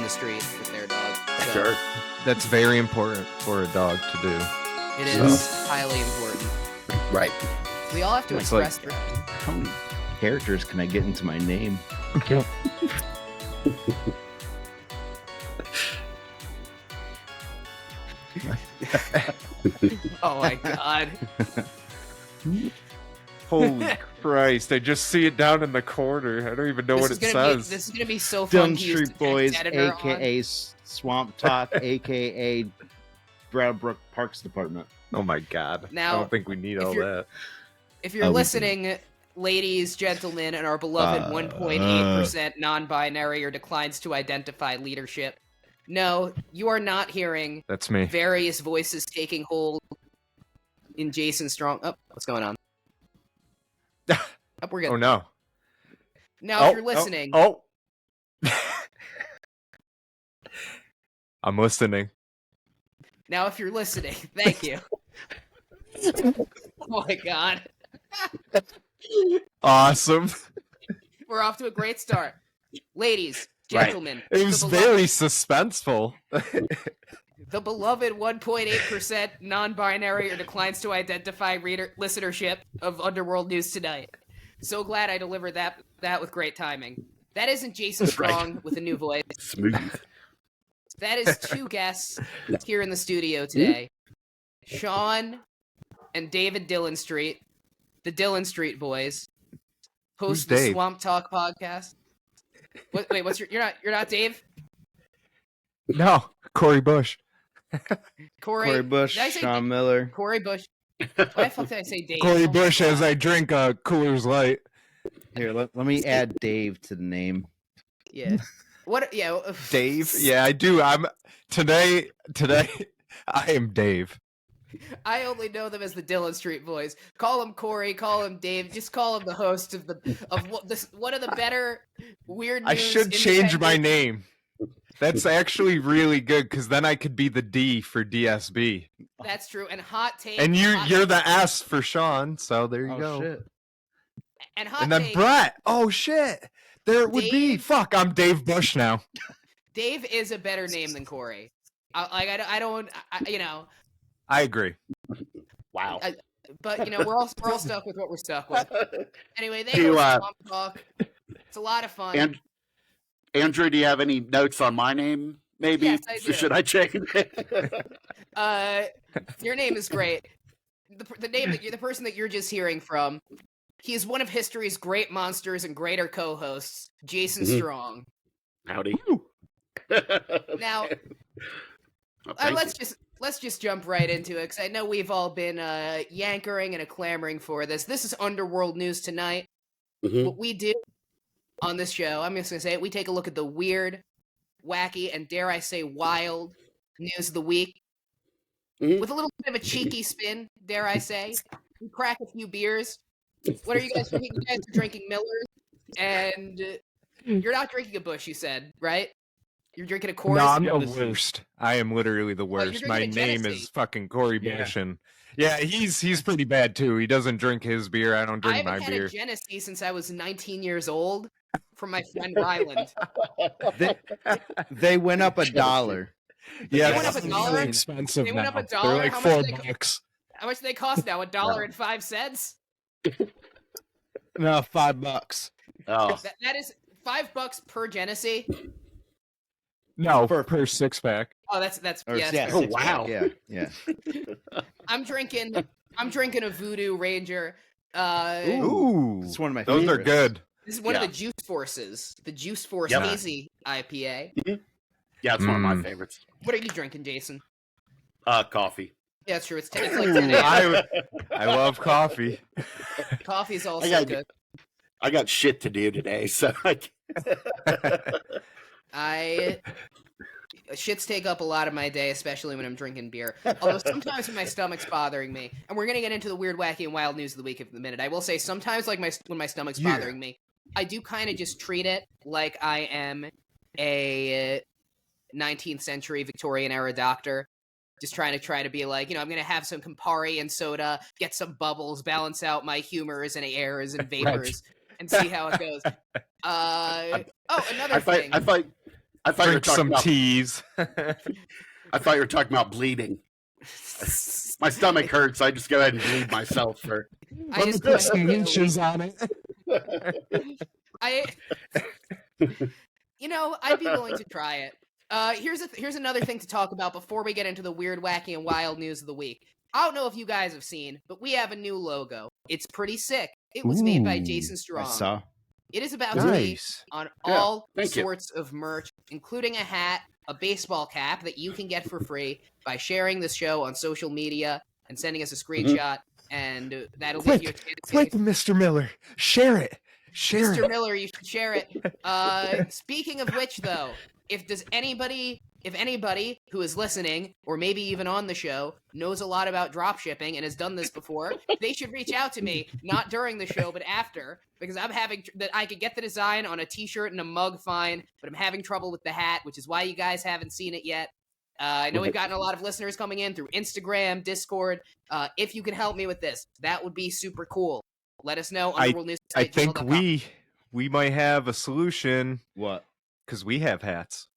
the street with their dog. So Sure. That's very important for a dog to do. it is highly important. Right. We all have to It's express like- How many characters can I get into my name? Oh my god. Holy Christ! I just see it down in the corner. I don't even know what it says. This is gonna be so fun Dillon to use Street the Boys, text editor on. aka Swamp Talk, aka Brattlebrook Parks Department. Oh my God! Now, I don't think we need if all you're- that. If you're Oh, we do. listening, ladies, gentlemen, and our beloved 1.8% non-binary or declines to identify leadership, no, you are not hearing That's me. various voices taking hold in Jason Strong. Oh, what's going on? Oh, we're good. Oh no! Now, if you're listening, Oh. I'm listening. now if you're listening, thank you. Oh my god, Awesome. we're off to a great start, ladies, Right. gentlemen. It was the very suspenseful. The beloved 1.8% non-binary or declines to identify listenership of Underworld News Tonight. So glad I delivered that with great timing. That isn't Jason Strong with a new voice. Smooth. That is two guests here in the studio today. Sean and David Dillon Street, the Dillon Street Boys, Who's host the Dave? Swamp Talk podcast. Wait, what's you're not Dave? No, Corey Bush. Corey Bush, did I say Sean Miller. Corey Bush. Why the fuck did I say Dave? Corey Oh my Bush as God. I drink a Coors Light. Here, let me add Dave to the name. Yeah. What? Yeah. Dave? Yeah, I do. Today I am Dave. I only know them as the Dillon Street Boys. Call him Corey. Call him Dave. Just call him the host of one of the better weird. I News should change my independent- name. That's actually really good because then I could be the D for DSB. That's true. And hot take. And hot you're take- the S for Sean, so there you Oh go. shit! And hot And then take. Brett. Oh shit. There it would be. Dave. Fuck, I'm Dave Bush now. Dave is a better name than Corey. I don't. I agree. Wow. But we're all stuck with what we're stuck with. Anyway, they Do, host Swamp Talk. It's a lot of fun. And Andrew, do you have any notes on my name? Maybe Yes, I do. should I change? Your name is great. The name that the person that you're just hearing from, he is one of history's great monsters and greater co-hosts, Jason Mhm. Strong. Howdy. Now, Oh, thank let's just jump right into it because I know we've all been yankering and clamoring for this. This is Underworld News Tonight. you. Mhm. What we do on this show, I'm just gonna say it, we take a look at the weird, wacky, and dare I say wild news of the week Mhm. with a little bit of a cheeky spin, dare I say. We crack a few beers. What are you guys drinking? You guys are drinking Millers, and you're not drinking a Bush, you said, right? You're drinking a Coors. No, I'm Yeah, the this is- worst. I am literally the you're worst. drinking My a name Genesee. is fucking Corey Yeah. Bush, and yeah, he's pretty bad too. He doesn't drink his beer. I don't I drink my haven't had beer. a Genesee since I was 19 years old from my friend Ryland. They went up $1. Yeah, They went up it's $1? expensive They went now. up $1? They're like How much they $4. How much do they cost now? $1.05? No, $5. Oh, That is $5 per Genesee. No, For- per 6-pack. Oh, that's Or, yeah. yeah, that's Oh, fair. wow. Yeah. I'm drinking a Voodoo Ranger. Ooh, It's one of my those are favorites. good. This is one Yeah. of the Juice Forces, the Juice Force Yep. Hazy IPA. yeah, it's one of my Mm. favorites. What are you drinking, Jason? Coffee. Yeah, it's true. It's like 10 Ooh, a.m. I love coffee. Coffee's also gotta good. I got shit to do today, so Shits take up a lot of my day, especially when I'm drinking beer. Although sometimes when my stomach's bothering me, and we're gonna get into the weird, wacky, and wild news of the week in a minute. I will say sometimes, like when my stomach's Yeah. bothering me, I do kind of just treat it like I am a 19th century Victorian era doctor. Just trying to be like, I'm gonna have some Campari and soda, get some bubbles, balance out my humors and airs and vapors, and see how it goes. Another thing. I thought you were Drink talking some about. teas. I thought you were talking about bleeding. My stomach hurts. I just go ahead and bleed myself for. I just put some leeches on it. I'd be willing to try it. Here's another thing to talk about before we get into the weird, wacky, and wild news of the week. I don't know if you guys have seen, but we have a new logo. It's pretty sick. It was made by Jason Strong. I saw. It is about to be on all sorts of merch, including a hat, a baseball cap that you can get for free by sharing this show on social media and sending us a screenshot, and that'll give you a chance. Quick, Mr. Miller, share it. Mr. Miller, you should share it. Speaking of which, though, if anybody who is listening, or maybe even on the show, knows a lot about drop shipping and has done this before, they should reach out to me, not during the show, but after, because I could get the design on a t-shirt and a mug fine, but I'm having trouble with the hat, which is why you guys haven't seen it yet. I know we've gotten a lot of listeners coming in through Instagram, Discord. If you can help me with this, that would be super cool. Let us know. Underworld News Tonight, I think gmail.com. we might have a solution. What? Because we have hats.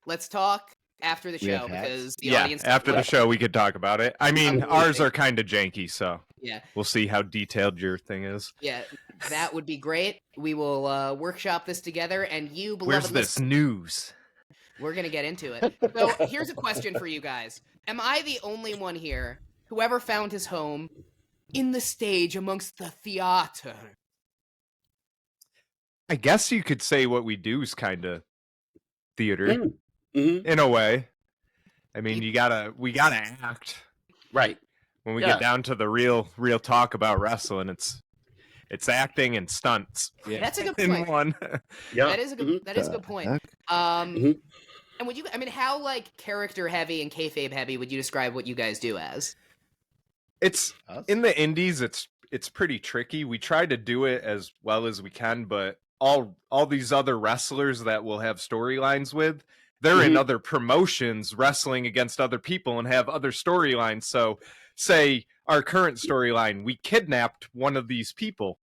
Let's talk after the We have show, hats? because the Yeah, audience. after the show we could talk about it. I mean, I'm ours leaving. are kind of janky, so Yeah, we'll see how detailed your thing is. yeah, that would be great. We will workshop this together, and you, beloved Where's this news? we're gonna get into it. So here's a question for you guys: am I the only one here who ever found his home in the stage amongst the theater? I guess you could say what we do is kind of theater Mm-hmm. in a way. I mean, we gotta act. Right. When we Yeah. get down to the real talk about wrestling, it's acting and stunts Yeah. That's a good in point. one. Yeah. That is a good. That is a good point. Mhm. And would you? I mean, how character heavy and kayfabe heavy would you describe what you guys do as? It's Us? in the indies. It's pretty tricky. We try to do it as well as we can, but all these other wrestlers that we'll have storylines with, they're in other promotions wrestling against other people and have other storylines. So, say our current storyline, we kidnapped one of these people.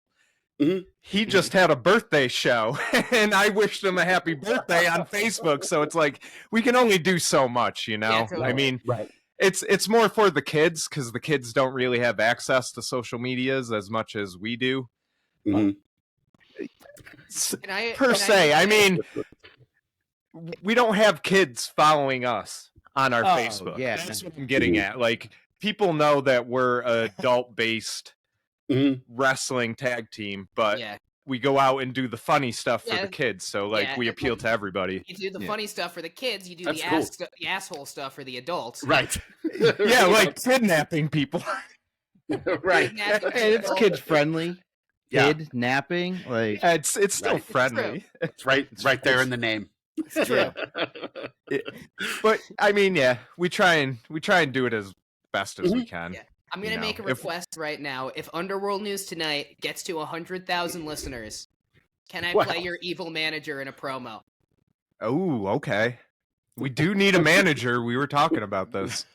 He just had a birthday show, and I wished him a happy birthday on Facebook. So it's like we can only do so much, you know. Yeah, totally. I mean, Right. it's more for the kids because the kids don't really have access to social medias as much as we do. Mhm. I mean, we don't have kids following us on our Facebook. yeah. That's what I'm getting at. Like, people know that we're a adult-based Mhm. wrestling tag team, but Yeah, we go out and do the funny stuff for Yeah. the kids. So, like, Yeah, we and- appeal to everybody. you do the Yeah. funny stuff for the kids. You do That's the cool. the asshole stuff for the adults. Right. Yeah, like kidnapping people. Right. Kidnapping Hey, it's people. kid friendly. Yeah. Kid napping. Like Yeah, it's still Right. friendly. It's right there in the name. It's true. But I mean, yeah, we try and do it as best as we can. Yeah. I'm gonna You make a know, if- request right now. If Underworld News Tonight gets to 100,000 listeners, can I Wow. play your evil manager in a promo? Oh, okay. We do need a manager. We were talking about this.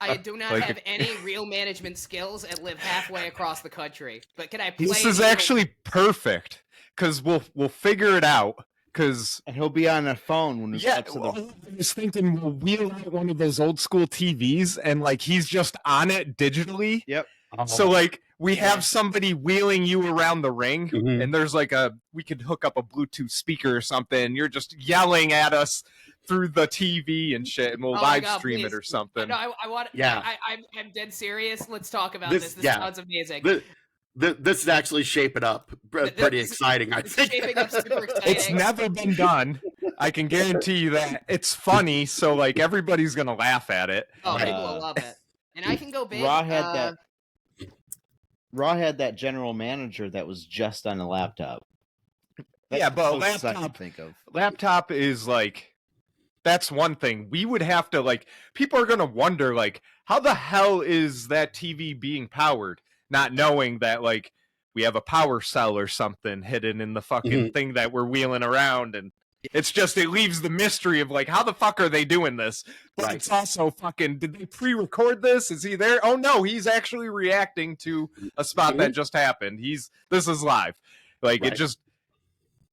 I do not Like have any real management skills and live halfway across the country. But can I play? This an is evil- actually perfect because we'll figure it out. Because and he'll be on a phone when we get to the I was thinking we'll wheel out one of those old school TVs and like he's just on it digitally. Yep. So like we have somebody wheeling you around the ring, Mhm. and there's like we could hook up a Bluetooth speaker or something. And you're just yelling at us through the TV and shit, and we'll Oh my live God, stream please. it or something. No, I want. Yeah. I'm dead serious. Let's talk about This- this. This yeah. sounds amazing. This is actually shaping up pretty This- exciting, I It's think. shaping up super exciting. It's never been done. I can guarantee you that. It's funny, so like everybody's gonna laugh at it. Oh, Right. people will love it. And I can go big. Raw had that general manager that was just on a laptop. Yeah, but what sucks to laptop- think of. Laptop is like that's one thing. We would have to like people are gonna wonder like how the hell is that TV being powered? Not knowing that like we have a power cell or something hidden in the fucking thing that we're wheeling around, and it's just it leaves the mystery of like how the fuck are they doing this? But Right. it's also fucking did they pre-record this? Is he there? Oh no, he's actually reacting to a spot that just happened. This is live. Like Right. it just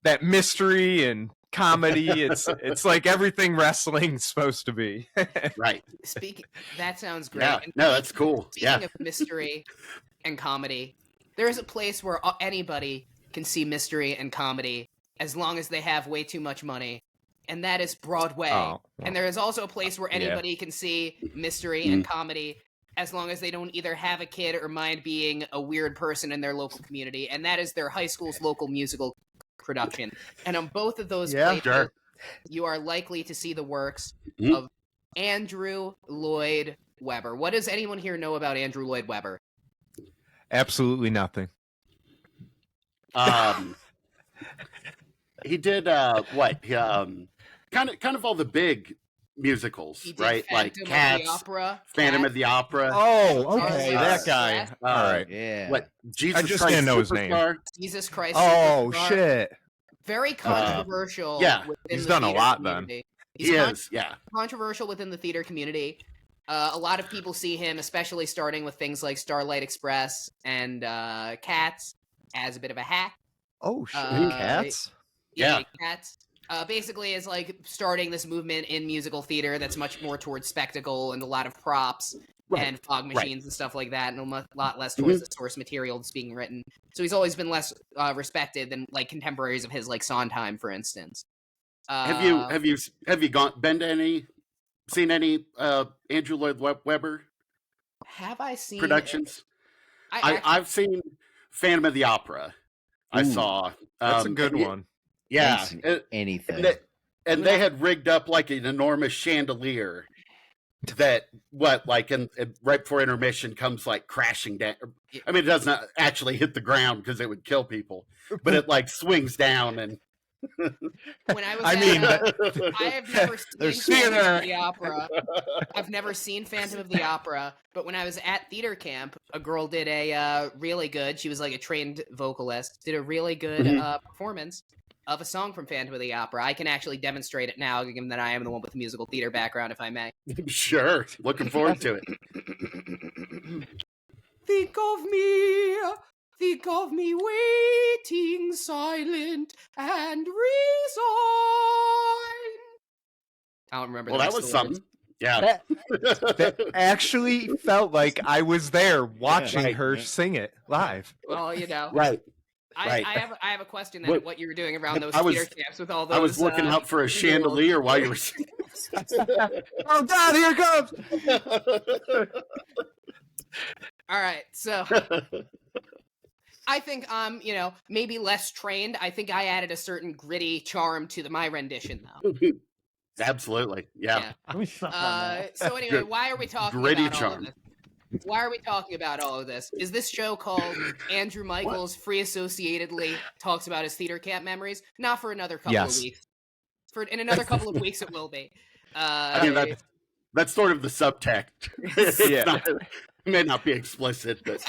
that mystery and comedy. It's like everything wrestling's supposed to be. Right. That sounds great. Yeah. And No, that's cool. speaking Yeah. of mystery and comedy, there is a place where anybody can see mystery and comedy as long as they have way too much money, and that is Broadway. Oh, And there is also a place where anybody can see mystery and comedy as long as they don't either have a kid or mind being a weird person in their local community, and that is their high school's local musical production. And on both of those places, Sure. you are likely to see the works Mhm. of Andrew Lloyd Weber. What does anyone here know about Andrew Lloyd Weber? Absolutely nothing. He did what? Kind of all the big musicals, He did right? Like Phantom of the Cats, Opera. Phantom Cats. of the Opera. Oh, okay, that guy. All right. Yeah. What? Jesus just Christ didn't know his name. Superstar? Jesus Christ. Oh Superstar. shit. Very controversial. yeah. within He's the done a theater lot then. community. He's He is. Yeah. controversial within the theater community. A lot of people see him, especially starting with things like Starlight Express and Cats, as a bit of a hack. Oh shit. Cats? Yeah. Cats. Basically, is like starting this movement in musical theater that's much more towards spectacle and a lot of props Right. and fog Right. machines and stuff like that, and a lot less towards the source material that's being written. So he's always been less respected than like contemporaries of his, like Sondheim, for instance. Have you seen any Andrew Lloyd Webber Have I seen productions? I I've seen Phantom of the Opera. I Ooh. saw. That's a good and one. Yeah. Ain't seen And, anything. they had rigged up like an enormous chandelier that and right before intermission comes like crashing down. I mean, it does not actually hit the ground because it would kill people, but it like swings down and. when I was I at, mean, I have never seen There's Phantom theater. of the Opera. I've never seen Phantom of the Opera, but when I was at theater camp, a girl did a really good. She was like a trained vocalist. Did a really good performance of a song from Phantom of the Opera. I can actually demonstrate it now, given that I am the one with the musical theater background, if I may. Sure, looking forward to it. Think of me waiting silent and resigned. I don't remember. Well, the that rest was of the words. something. Yeah. That actually felt like I was there watching Right. her sing it live. Well, you know, Right. I Right. I have a question then. What you were doing around those I was- theater camps with all those? I was looking out for a chandelier while you were. Oh God, here it comes! All right, so I think I'm, maybe less trained. I think I added a certain gritty charm to my rendition, though. Absolutely. Yeah. So anyway, why are we talking Gritty about all charm. of this? Why are we talking about all of this? Is this show called Andrew Michaels Free Associatedly Talks About His Theater Camp Memories? Not for another couple of weeks. In another couple of weeks, it will be. I mean, that's sort of the subtext. It's Yeah. not- it may not be explicit, but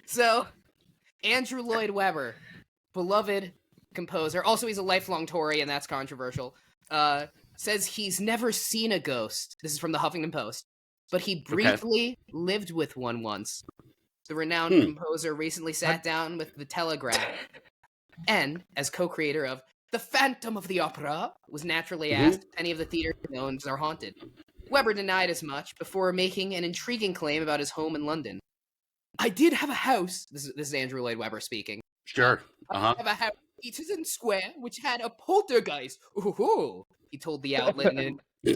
So, Andrew Lloyd Webber, beloved composer, also he's a lifelong Tory, and that's controversial, says he's never seen a ghost. This is from the Huffington Post. But he briefly lived with one once. The renowned composer recently sat down with The Telegraph, and, as co-creator of The Phantom of the Opera, was naturally asked if any of the theater knowns are haunted. Weber denied as much before making an intriguing claim about his home in London. I did have a house, this is Andrew Lloyd Webber speaking. sure. I have a house in Eaton Square which had a poltergeist. Ooh, he told the outlet. And he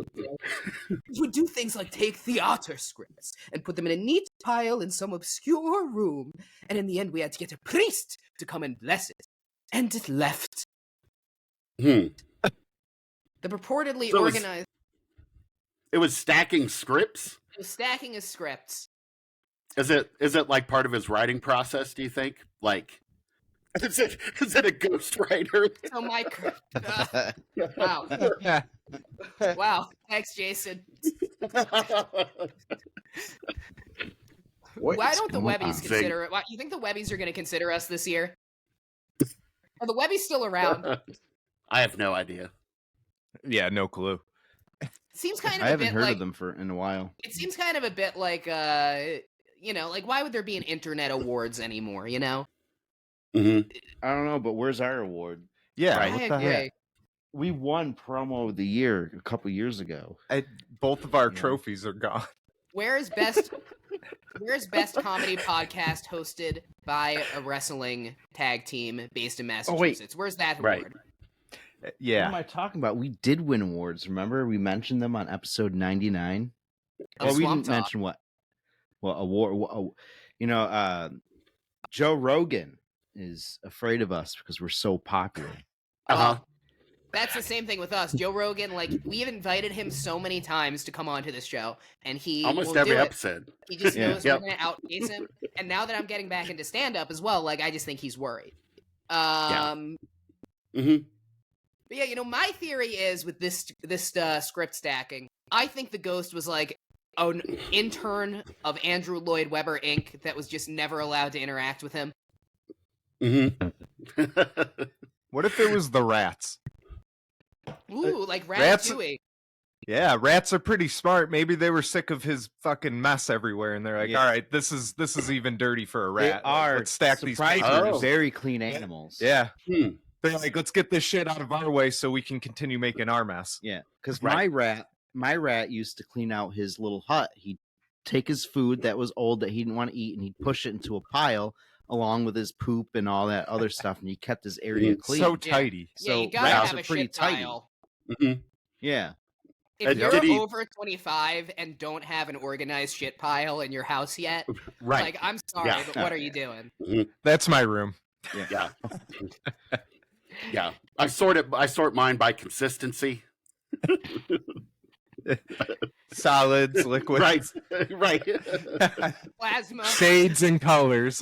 would do things like take theater scripts and put them in a neat pile in some obscure room. And in the end, we had to get a priest to come and bless it. And it left. Hmm. The purportedly So organized... It was stacking scripts. It was stacking his scripts. Is it like part of his writing process? Do you think? Like, is it a ghostwriter? So wow. Wow. Thanks, Jason. Why don't the Webbies consider it? You think the Webbies are going to consider us this year? Are the Webbies still around? I have no idea. Yeah, no clue. Seems kind of I a haven't bit heard like of them in a while. it seems kind of a bit like like why would there be an internet awards anymore? Mhm. I don't know, but where's our award? Yeah, Right. what I the agree. heck? We won promo of the year a couple years ago. Both of our Yeah. trophies are gone. Where's best comedy podcast hosted by a wrestling tag team based in Massachusetts? Where's that Right. award? What am Yeah. I talking about? We did win awards. Remember, we mentioned them on episode 99. Of Well, we Swamp didn't Talk. mention what award. Joe Rogan is afraid of us because we're so popular. Uh-huh. That's the same thing with us. Joe Rogan, like, we've invited him so many times to come onto this show, and he Almost won't every do it. episode. He just Yeah. knows we're going to outpace him. And now that I'm getting back into stand-up as well, like, I just think he's worried. Mhm. But yeah, my theory is with this script stacking, I think the ghost was like an intern of Andrew Lloyd Weber Inc. that was just never allowed to interact with him. Mhm. What if it was the rats? Ooh, like Rats- Ratatouille. Yeah, rats are pretty smart. Maybe they were sick of his fucking mess everywhere, and they're like, Yeah. "All right, this is even dirty for a They rat. are Let's stack these surprisingly papers." Oh. very clean animals. Yeah, Hmm. they're like, "Let's get this shit out of our way so we can continue making our mess." Yeah, because Right. my rat used to clean out his little hut. He'd take his food that was old that he didn't want to eat, and he'd push it into a pile along with his poop and all that other stuff, and he kept his area clean. So tidy. Yeah, you So gotta rats have are a pretty shit tidy. pile. Mhm. Yeah, If you're did he- over 25 and don't have an organized shit pile in your house yet, Right. like, I'm sorry, Yeah. but what are you doing? That's my room. Yeah. Yeah. I sort mine by consistency. Solids, liquids, Right. Right. Plasma. shades, and colors.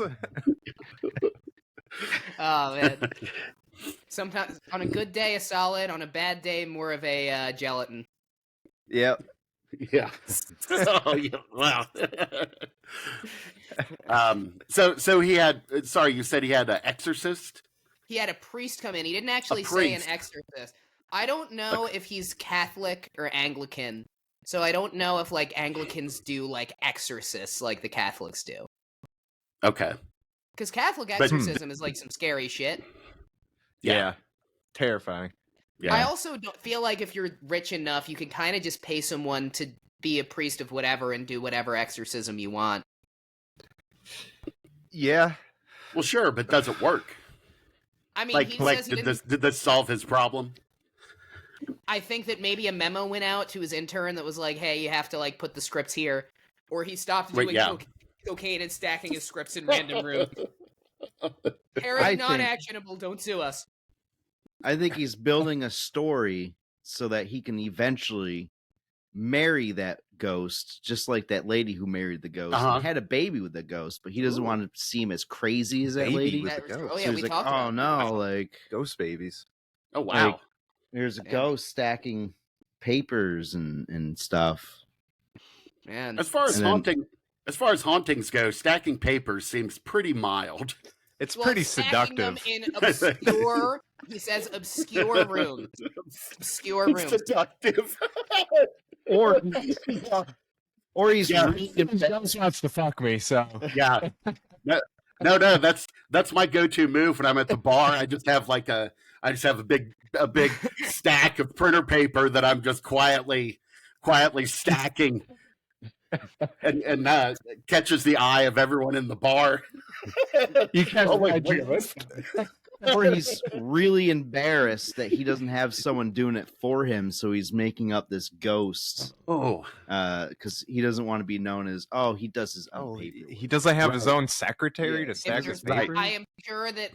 Oh, man. Sometimes, on a good day, a solid. On a bad day, more of a gelatin. Yep. Yeah. Oh, yeah. Wow. So he had. Sorry, you said he had an exorcist. He had a priest come in. He didn't actually say an exorcist. I don't know if he's Catholic or Anglican. So I don't know if, like, Anglicans do, like, exorcists like the Catholics do. Okay. Because Catholic But- exorcism is, like, some scary shit. Yeah. Terrifying. Yeah. I also don't feel like if you're rich enough, you can kind of just pay someone to be a priest of whatever and do whatever exorcism you want. Yeah. Well, sure, but does it work? I mean, Like, he like says he did didn't... this solve his problem? I think that maybe a memo went out to his intern that was like, hey, you have to, like, put the scripts here. Or he stopped Wait, doing yeah. cocaine and stacking his scripts in random rooms. Harry, I non-actionable, don't sue us. I think he's building a story so that he can eventually marry that ghost, just like that lady who married the ghost Uh-huh. and had a baby with the ghost, but he doesn't Ooh. want to seem as crazy as that Baby lady. with That- the ghost. oh, So yeah, he's we like, talked oh about no, like Ghost babies. Oh wow. Like- there's a Yeah. ghost stacking papers and stuff. Man. As far as And then- hauntings go, stacking papers seems pretty mild. It's Well, pretty stacking them seductive. in obscure, he says obscure rooms. Obscure rooms. Seductive. Or he's Yeah. Jones wants to fuck me, so Yeah. No, that's my go-to move when I'm at the bar. I just have a big stack of printer paper that I'm just quietly stacking, and catches the eye of everyone in the bar. you can't. Oh, wait, look at this. or he's really embarrassed that he doesn't have someone doing it for him, so he's making up this ghost Oh, because he doesn't want to be known as he does his own Oh, paper. he doesn't have his Right. own secretary Yeah. to If stack his there's- papers. I am sure that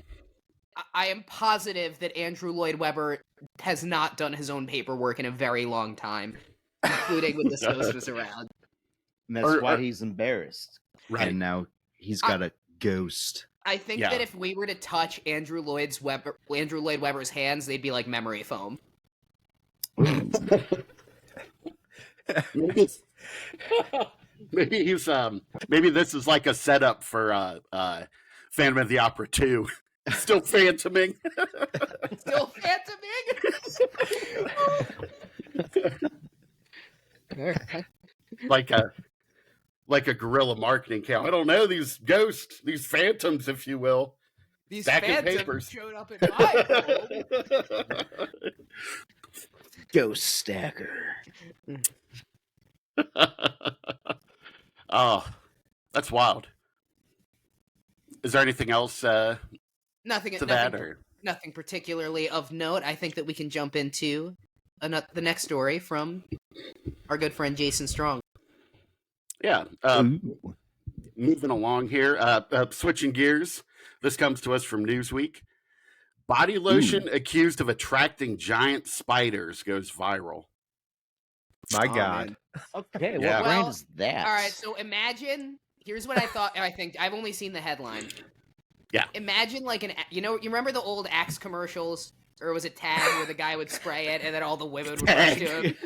I am positive that Andrew Lloyd Webber has not done his own paperwork in a very long time, including when this ghost was around. And that's Or- why or- he's embarrassed. right. And now he's got a ghost. I think Yeah. that if we were to touch Andrew Lloyd Webber's hands, they'd be like memory foam. maybe, maybe this is like a setup for Phantom of the Opera 2. Still phantoming. Still phantoming. like a guerrilla marketing camp. I don't know, these ghosts, these phantoms, if you will. These Stacking fans papers. have showed up in my home. Ghost stacker. Oh, that's wild. Is there anything else to that? Or Nothing particularly of note. I think that we can jump into the next story from our good friend Jason Strong. yeah, moving along here, switching gears. This comes to us from Newsweek. Body lotion accused of attracting giant spiders goes viral. My Oh, God. man. Okay, Yeah. what brand Well, is that? All right, so imagine. Here's what I thought. I think I've only seen the headline. Yeah. Imagine like you remember the old Axe commercials, or was it Tag, where the guy would spray it and then all the women would rush to him?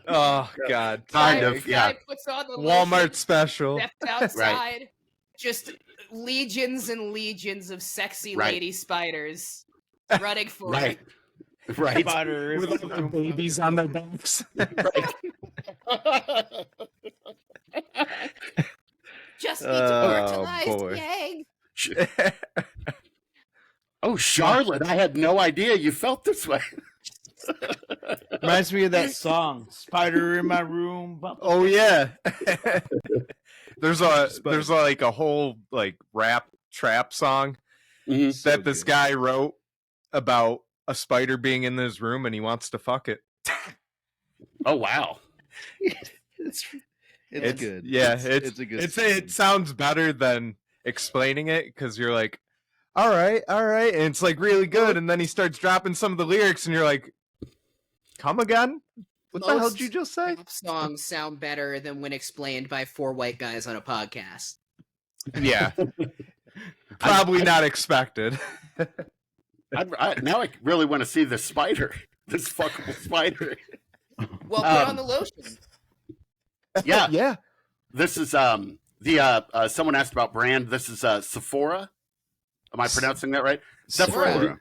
Oh, God. Kind of, Guy puts on the Walmart lotion, special. steps outside, just legions and legions of sexy Right. lady spiders running for Right. him. Right. Spider With all the babies on their backs. Just need to fertilize boy. the egg. Oh, Charlotte, I had no idea you felt this way. Reminds me of that song, "Spider in My Room." Oh yeah. there's like a whole like rap trap song Mhm. that this guy wrote about a spider being in his room and he wants to fuck it. Oh, wow. It's good. Yeah, it's a good. it sounds better than explaining it because you're like, all right, and it's like really good, and then he starts dropping some of the lyrics, and you're like, come again? What the hell did you just say? Rap songs sound better than when explained by four white guys on a podcast. Yeah, probably not expected. Now I really want to see this spider, this fuckable spider. Well, put on the lotion. Yeah, Yeah. this is someone asked about brand. This is Sephora. Am I pronouncing that right? Sephora.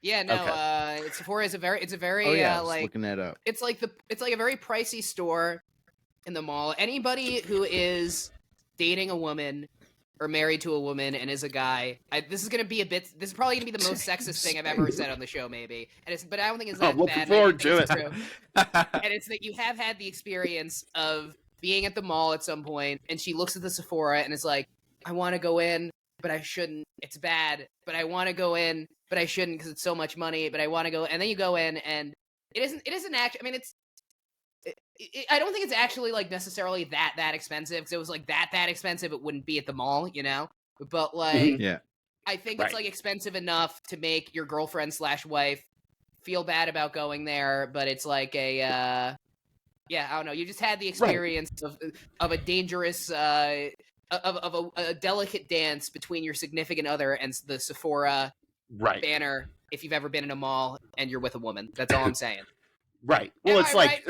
Yeah, no. Okay. Sephora is a very. Oh yeah, I was like looking that up. it's like a very pricey store in the mall. Anybody who is dating a woman or married to a woman and is a guy, this is probably gonna be the most sexist thing I've ever said on the show, maybe. But I don't think it's that I'm looking bad. forward to it. And it's that you have had the experience of being at the mall at some point, and she looks at the Sephora and is like, I want to go in, but I shouldn't. It's bad, but I want to go in, but I shouldn't because it's so much money, but I want to go. And then you go in, and it isn't actually, I mean, I don't think it's actually like necessarily that expensive, because it was like that expensive, it wouldn't be at the mall, you know? But like, Yeah. I think it's like expensive enough to make your girlfriend / wife feel bad about going there, but it's like I don't know. You just had the experience of a dangerous, of a delicate dance between your significant other and the Sephora banner. If you've ever been in a mall and you're with a woman, that's all I'm saying. Right. Well, it's like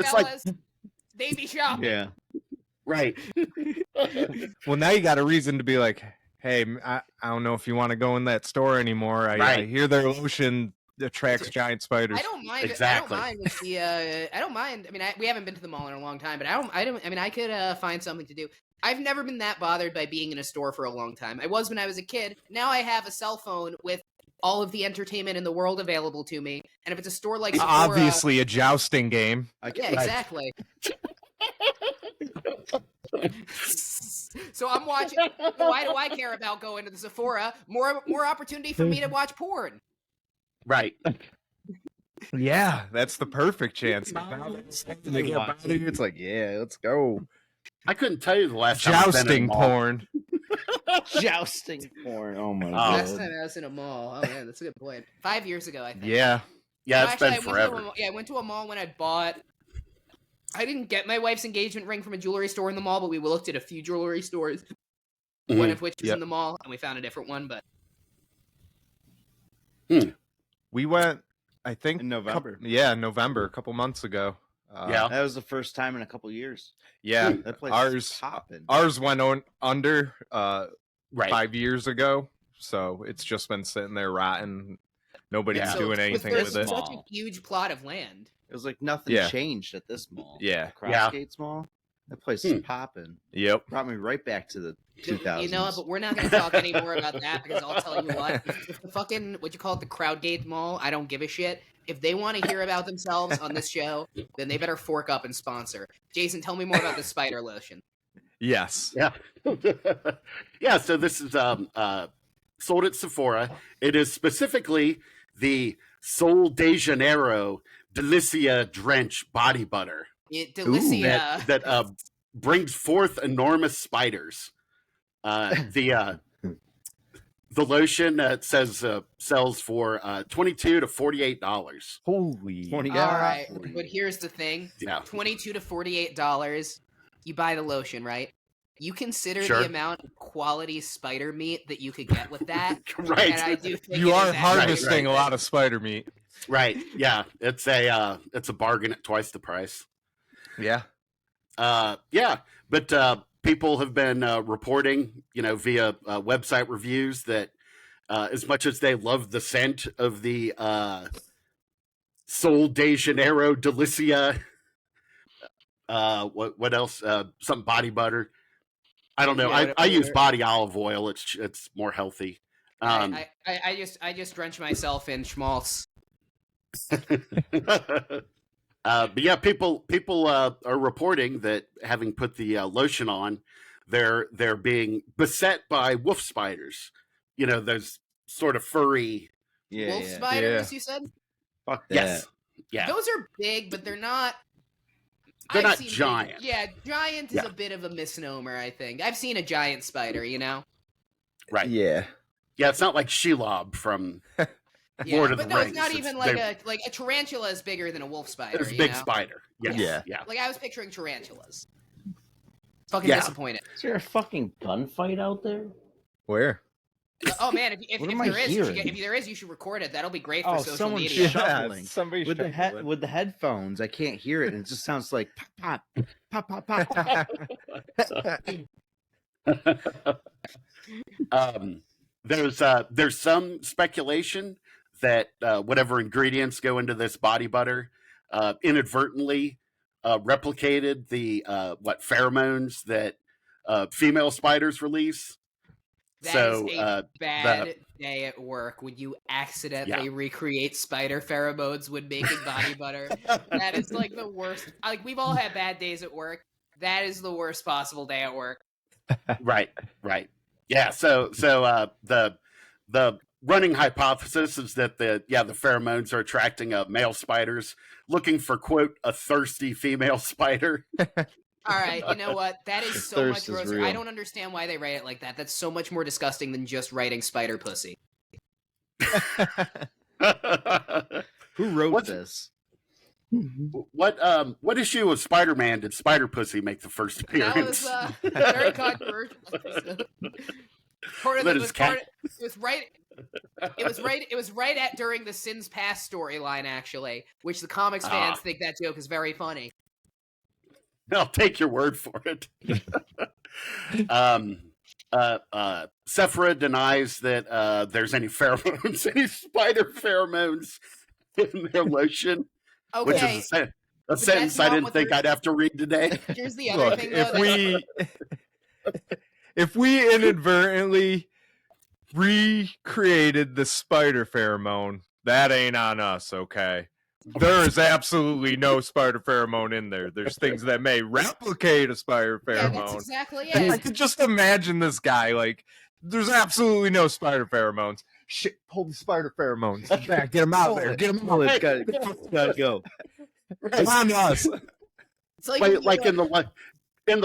baby shopping. Yeah. Right. Well, now you got a reason to be like, hey, I don't know if you want to go in that store anymore. I hear their lotion attracts giant spiders. I don't mind. Exactly. I don't mind. I mean, we haven't been to the mall in a long time, but I mean, I could find something to do. I've never been that bothered by being in a store for a long time. I was when I was a kid. Now I have a cell phone with all of the entertainment in the world available to me. And if it's a store like Sephora, obviously a jousting game. Yeah, exactly. So I'm watching. Why do I care about going to the Sephora? More opportunity for me to watch porn. Right. Yeah, that's the perfect chance. It's like, yeah, let's go. I couldn't tell you the last time I've been in a Jousting mall. porn. Jousting porn. Oh my Last god. time I was in a mall. Oh man, that's a good point. 5 years ago, I think. Yeah. Yeah, No, it's actually, been forever. I went to a mall when I didn't get my wife's engagement ring from a jewelry store in the mall, but we looked at a few jewelry stores, one of which was in the mall, and we found a different one. But We went, I think, In November. November, a couple months ago. Yeah. That was the first time in a couple years. Yeah. That place Ours- is popping. Ours went under 5 Right. years ago, so it's just been sitting there rotting. Nobody's Yeah. doing anything with it. Such a huge plot of land. It was like nothing Yeah. changed at this mall. Yeah. Crossgates Mall. That place is popping. Yep. Brought me right back to the 2000s. You know, but we're not going to talk anymore about that because I'll tell you what. If the fucking, what you call it, the Crowdgate Mall, I don't give a shit. If they want to hear about themselves on this show, then they better fork up and sponsor. Jason, tell me more about the spider lotion. Yes. Yeah. Yeah, so this is sold at Sephora. It is specifically the Sol de Janeiro Delicia Drench Body Butter. Delicia. That brings forth enormous spiders. The lotion says sells for $22 to $48. Holy. 20 All right, but here's the thing. Yeah. $22 to $48, you buy the lotion, right? You consider Sure. the amount of quality spider meat that you could get with that. Right. And I do think You it are is harvesting right. a lot of spider meat. Right. Yeah. It's a bargain at twice the price. Yeah. Yeah. But people have been reporting, via website reviews that as much as they love the scent of the Sol de Janeiro Delicia, what else? Some body butter. I don't know. Yeah, I use body olive oil. It's more healthy. I just drench myself in schmaltz. But yeah, people are reporting that having put the lotion on, they're being beset by wolf spiders. Those sort of furry. Wolf spiders, you said? Fuck that. Yes. Yeah. Those are big, but they're not. They're I've not seen giant. Big, yeah, giant is a bit of a misnomer, I think. I've seen a giant spider, Right. Yeah. Yeah, it's not like Shelob from Yeah, Lord of but the no, Rings. it's not even They're- like a tarantula is bigger than a wolf spider. It's a big spider. Yes. Yeah. Yeah. Like I was picturing tarantulas. Fucking Yeah. disappointed. Is there a fucking gunfight out there? Where? Oh man, if What am I there is, hearing? if there is, you should record it. That'll be great for Oh, social someone media. should. Shuffling. Somebody With the headphones, I can't hear it, and it just sounds like pop, pop, pop, pop, pop. There's some speculation that whatever ingredients go into this body butter inadvertently replicated the pheromones that female spiders release. That is a bad day at work when you accidentally recreate spider pheromones when making body butter. That is like the worst. Like we've all had bad days at work. That is the worst possible day at work. Right. Yeah. So the running hypothesis is that the pheromones are attracting male spiders looking for, quote, a thirsty female spider. All right, you know what? That is so much Thirst is grosser. real. I don't understand why they write it like that. That's so much more disgusting than just writing spider pussy. Who wrote What's- this? What issue of Spider-Man did Spider Pussy make the first That appearance? was very controversial. That is It was right at during the Sins Past storyline, actually, which the comics fans think that joke is very funny. I'll take your word for it. Sephora denies that there's any pheromones, any spider pheromones in their lotion, which Okay, is a that's sentence not I didn't what think they're- I'd have to read today. here's the other Look, thing, though. if we inadvertently recreated the spider pheromone, that ain't on us, okay? There is absolutely no spider pheromone in there. There's things that may replicate a spider Yeah, that's pheromone. exactly And I it. could just imagine this guy, like, there's absolutely no spider pheromones. Shit, pull the spider pheromones. Back, get them out there. Get them Oh, out it's there. gotta go. Come on to us. It's like, Like in the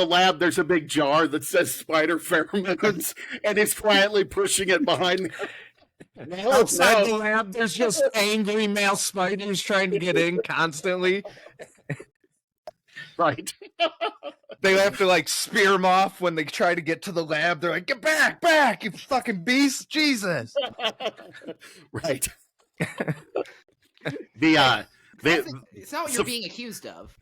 lab, there's a big jar that says spider pheromones, and he's quietly pushing it behind. Outside the lab, there's just angry male spiders trying to get in constantly. Right. They have to like spear them off when they try to get to the lab. They're like, "Get back, you fucking beast, Jesus!" Right. it's not what you're being accused of.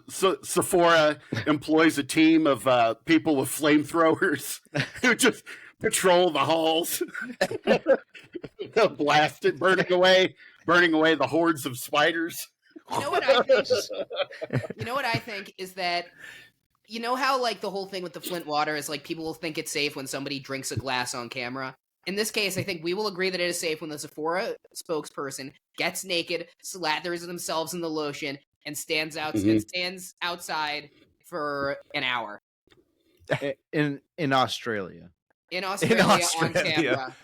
So Sephora employs a team of people with flamethrowers who just patrol the halls, blasted, burning away the hordes of spiders. You know what I think? You know what I think is that you know how like the whole thing with the Flint water is like people will think it's safe when somebody drinks a glass on camera. In this case, I think we will agree that it is safe when the Sephora spokesperson gets naked, slathers themselves in the lotion, and stands outside for an hour in Australia. In Australia on camera.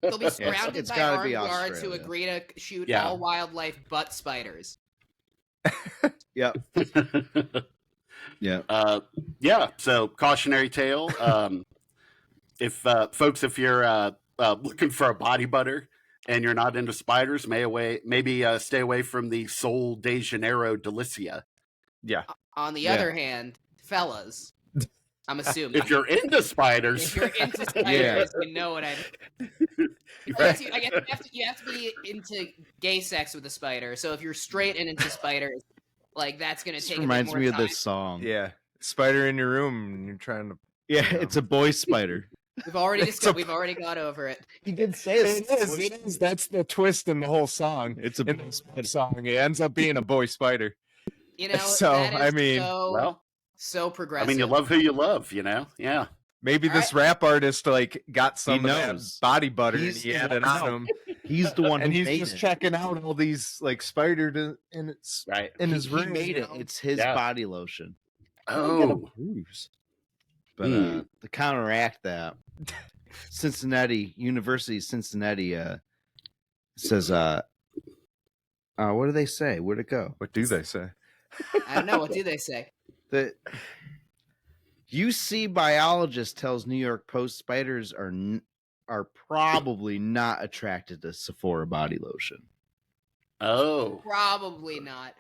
They'll be surrounded it's by gotta armed be guards who Australia. agree to shoot Yeah. all wildlife but spiders. Yep. Yeah. Yeah. So cautionary tale. If folks, if you're looking for a body butter and you're not into spiders, maybe stay away from the Sol de Janeiro Delicia. Yeah. On the Yeah. other hand, fellas, I'm assuming If you're into spiders, if you're into spiders, you know what I mean. I guess you have to be into gay sex with a spider. So if you're straight and into spiders, like that's gonna This take. reminds a bit me more of time. this song. Yeah. Spider in your room and you're trying to. Yeah, it's a boy spider. We've already got over it. He did say It is. That's the twist in the whole song. It's a In the spider song, it ends up being a boy spider. You know, So, that is I mean, well, so I progressive. mean, you love who you love, you know? Yeah. Maybe this rap artist like got some He of that knows. body butter He's- and he had it on him, He's the one and who he's made just it. checking out all these like spider in Right. his He room. made you it. know? It's his Yeah. body lotion. Oh. But to counteract that, University of Cincinnati says, what do they say? Where'd it go? What do they say? I don't know. What do they say? The UC biologist tells New York Post spiders are probably not attracted to Sephora body lotion. Oh. Probably not.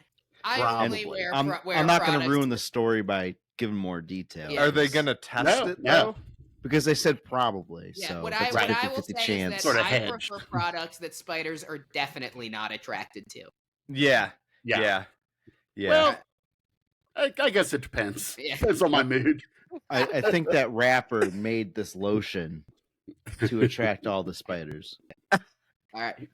I only Probably. wear. I'm wear not going to products- ruin the story by giving more details. Yeah. Are they gonna test No, it no. though? Because they said probably. Yeah, So what that's I a will 50-50 say chance. is Sort that of I hedged. prefer products that spiders are definitely not attracted to. Yeah. Yeah. Yeah. Well, I guess it depends. Yeah. Depends on my mood. I think that rapper made this lotion to attract all the spiders. All right,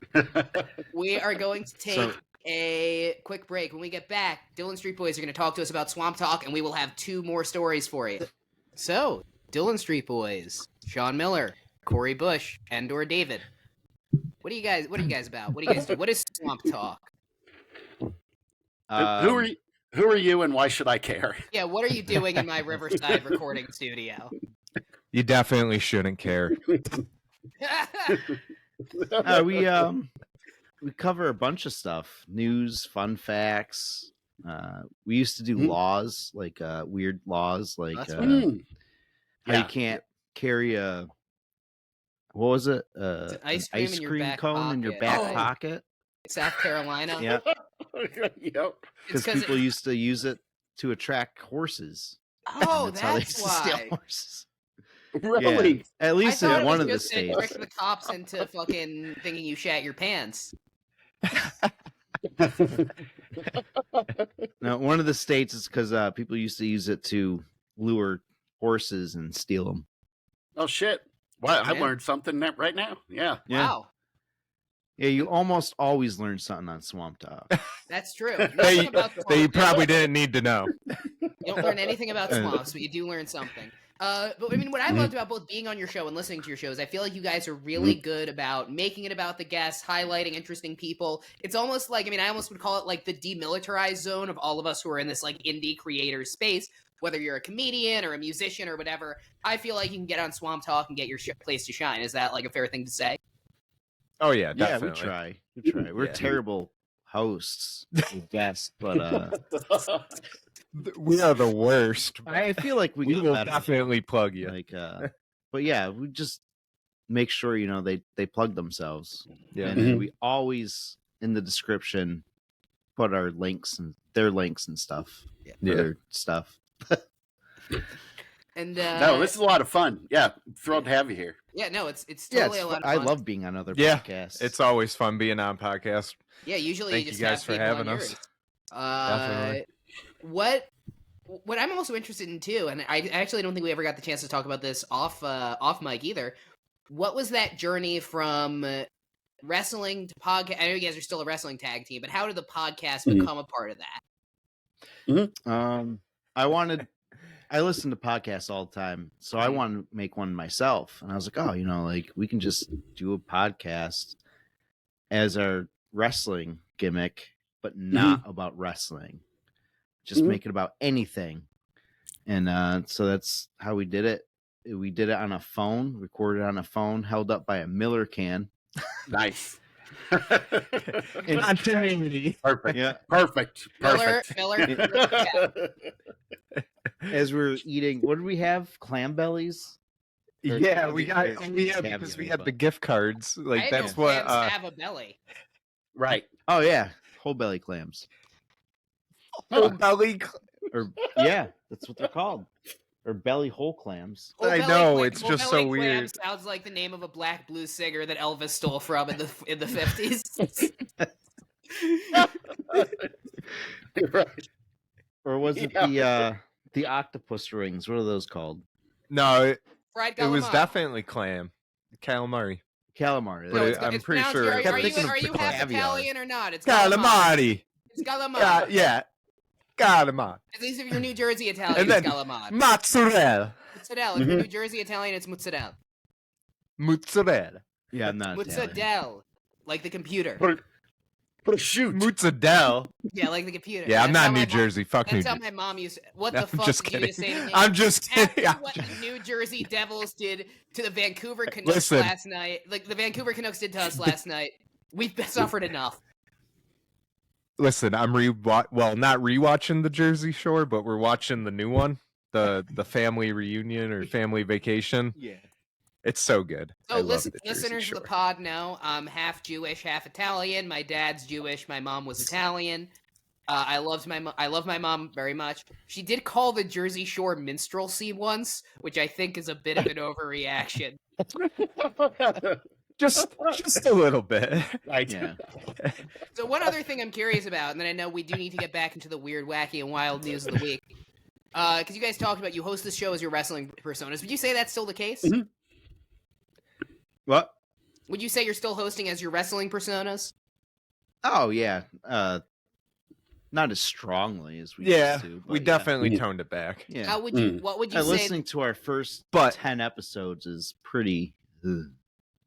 we are going to take a quick break. When we get back, Dillon Street Boys are going to talk to us about Swamp Talk, and we will have 2 more stories for you. So, Dillon Street Boys, Sean Miller, Corey Bush, and/or David. What are you guys about? What do you guys do? What is Swamp Talk? Who are you and why should I care? Yeah, what are you doing in my Riverside recording studio? You definitely shouldn't care. We cover a bunch of stuff: news, fun facts. We used to do laws, like weird laws, like That's how Mm. you Yeah. can't carry a what was it? It's an An ice cream in your back cone in your pocket. back Oh. pocket. South Carolina. Yeah, Yep. It's because 'cause people used to use it to attract horses. Oh, And how they used that's to steal why. horses. Really? At I least thought in it one was of the just to states. trick the cops into fucking thinking you shat your pants. No, one of the states is because people used to use it to lure horses and steal them. Oh shit! Wow, I Yeah. learned something right now. Yeah. Yeah. Wow, Yeah, you almost always learn something on Swamp Talk. that's true. That Nothing you, about that you swamps. probably didn't need to know. You don't learn anything about swamps, but you do learn something. But I mean, what I loved about both being on your show and listening to your shows, I feel like you guys are really good about making it about the guests, highlighting interesting people. It's almost like, I mean, I almost would call it like the demilitarized zone of all of us who are in this like indie creator space. Whether you're a comedian or a musician or whatever, I feel like you can get on Swamp Talk and get your place to shine. Is that like a fair thing to say? Oh yeah, Yeah, definitely. we try. We try. We're Yeah. terrible hosts, I guess, but We are the worst. I feel like we We got will better. definitely plug you. Like, but yeah, we just make sure they plug themselves, Yeah. and then we always in the description put our links and their links and stuff. Yeah. for their stuff. And No, this is a lot of fun. Yeah, thrilled to have you here. yeah, no, it's Yeah, totally a lot of I fun. love being on other Yeah, podcasts. It's always fun being on podcast. Yeah, usually Thank you just you guys have for people having on us. yours. Definitely. What I'm also interested in too, and I actually don't think we ever got the chance to talk about this off mic either. What was that journey from wrestling to podcast? I know you guys are still a wrestling tag team, but how did the podcast become a part of that? I listen to podcasts all the time, so I want to make one myself. And I was like, oh, like we can just do a podcast as our wrestling gimmick, but not about wrestling. Just make it about anything. And so that's how we did it. We did it on a phone, recorded on a phone, held up by a Miller can. Nice. Continuity. Perfect. Yeah. Perfect. Miller. As we were eating, what did we have? Clam bellies? Yeah, we had Caviar, because we had but- the gift cards. I Like didn't that's know what. clams have a belly. Right. Oh yeah, whole belly clams. Oh, belly. Or yeah, that's what they're called. Or belly hole clams. I Belly know, Clam- it's Whole just Belly so Clam weird. Sounds like the name of a black blues singer that Elvis stole from in the 50s. Right. Or was it the octopus rings? What are those called? No, Fried it was calamari. definitely calamari. Calamari. But No, I'm it's pretty pronounced- sure. Are, I are kept you, thinking of are you the half caviar. Italian or not? It's calamari. Calamari. It's calamari. Yeah, calamari. At least if you're New Jersey Italian, And it's then calamari. Mozzarella. Mozzarella. If you're New Jersey Italian, it's mozzarella. Mozzarella. Yeah, I'm not Italian. Mozzarella. Like the computer. Put a shoot. Mozzarella. Yeah, like the computer. Yeah, I'm That's how not my New mom- Jersey. Fuck New That's how Jersey. my mom used. What I'm the fuck just did kidding. you just say to me? I'm just kidding. After what the New Jersey Devils did to the Vancouver Canucks Listen. last night, like the Vancouver Canucks did to us last night, we've suffered enough. Listen, I'm not rewatching the Jersey Shore, but we're watching the new one, the family reunion or family vacation. Yeah. It's so good. So I love the Jersey listeners of Shore. the pod know I'm half Jewish, half Italian. My dad's Jewish. My mom was Italian. I love my mom very much. She did call the Jersey Shore minstrelsy once, which I think is a bit of an overreaction. Just a little bit. Right. Yeah. So one other thing I'm curious about, and then I know we do need to get back into the weird, wacky, and wild news of the week. Because you guys talked about you host this show as your wrestling personas. Would you say that's still the case? Mhm. What? Would you say you're still hosting as your wrestling personas? Oh yeah. Not as strongly as we Yeah, used to. But we yeah. definitely toned it back. Yeah. How would you? What would you say? Listening to our first But- 10 episodes is pretty.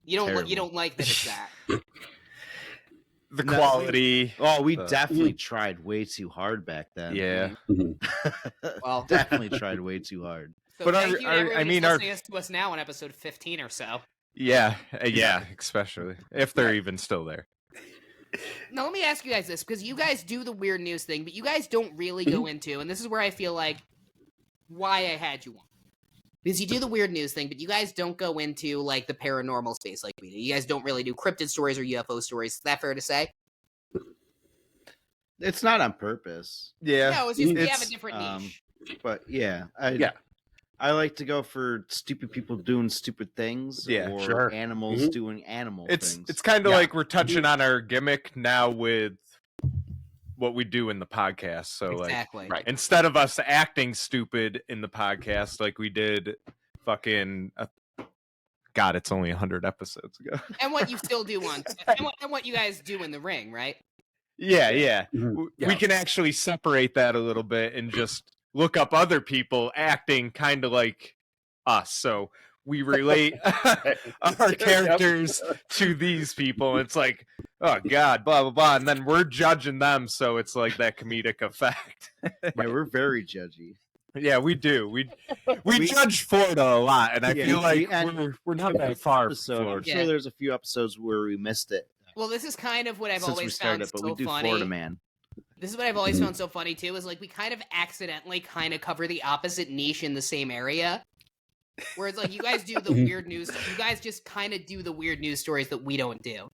You don't. terrible. You don't like that it's that. The No, quality. Oh, we The- definitely tried way too hard back then. Yeah. Well, Definitely tried way too hard. so But thank our- you to our- I everyone who's mean, our- listening to us now on episode 15 or so. Yeah, especially if they're even still there. Now let me ask you guys this, because you guys do the weird news thing, but you guys don't really go into, and this is where I feel like why I had you on. Because you do the weird news thing, but you guys don't go into like the paranormal space like we do. You guys don't really do cryptid stories or UFO stories. Is that fair to say? It's not on purpose, Yeah. No, it's just we have a it's, different niche. but yeah, Yeah. I like to go for stupid people doing stupid things, Yeah, or sure. animals Mhm. doing animal It's things. it's kind of Yeah. like we're touching on our gimmick now with what we do in the podcast. So Exactly. right. instead of us acting stupid in the podcast like we did fucking God, it's only 100 episodes ago. And what you still do on, and what you guys do in the ring, right? Yeah. Mhm. We Yeah. can actually separate that a little bit and just look up other people acting kind of like us. So we relate our characters to these people. It's like, oh God, blah blah blah, and then we're judging them. So it's like that comedic effect. yeah, we're very judgy. Yeah, we do. We judge Florida a lot, and I Yeah, feel like and we're not that far from Episode, I'm Florida. Yeah. sure there's a few episodes where we missed it Well, this is kind of what I've since we always started, found but so we do funny. Florida Man. This is what I've always found so funny too, is like we kind of accidentally kind of cover the opposite niche in the same area. Whereas like you guys do the weird news, you guys just kind of do the weird news stories that we don't do.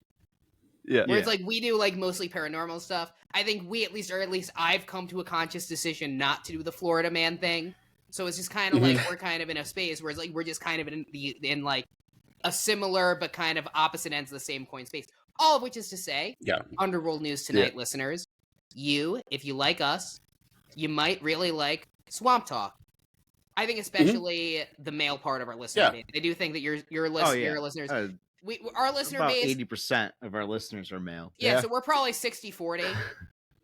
Yeah. Where it's like we do like mostly paranormal stuff. I think we at least I've come to a conscious decision not to do the Florida Man thing. So it's just kind of like we're kind of in a space where it's like we're just kind of in like a similar but kind of opposite ends of the same coin space. All of which is to say, Yeah. Underworld News Tonight listeners, if you like us, you might really like Swamp Talk. I think especially the male part of our listener Yeah. base. I do think that your listeners, our listener About base, 80% of our listeners are male. yeah, Yeah. so we're probably 60-40.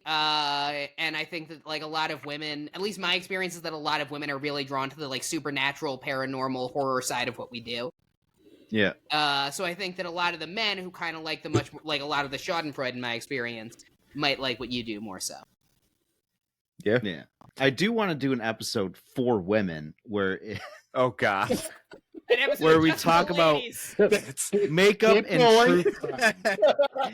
And I think that like a lot of women, at least my experience is that a lot of women are really drawn to the like supernatural, paranormal, horror side of what we do. Yeah. So I think that a lot of the men who kind of like the much like a lot of the Schadenfreude in my experience might like what you do more so. Yeah. Yeah. I do want to do an episode for women where Oh God. An episode Where we just for talk the about ladies. makeup Keep and going. true crime.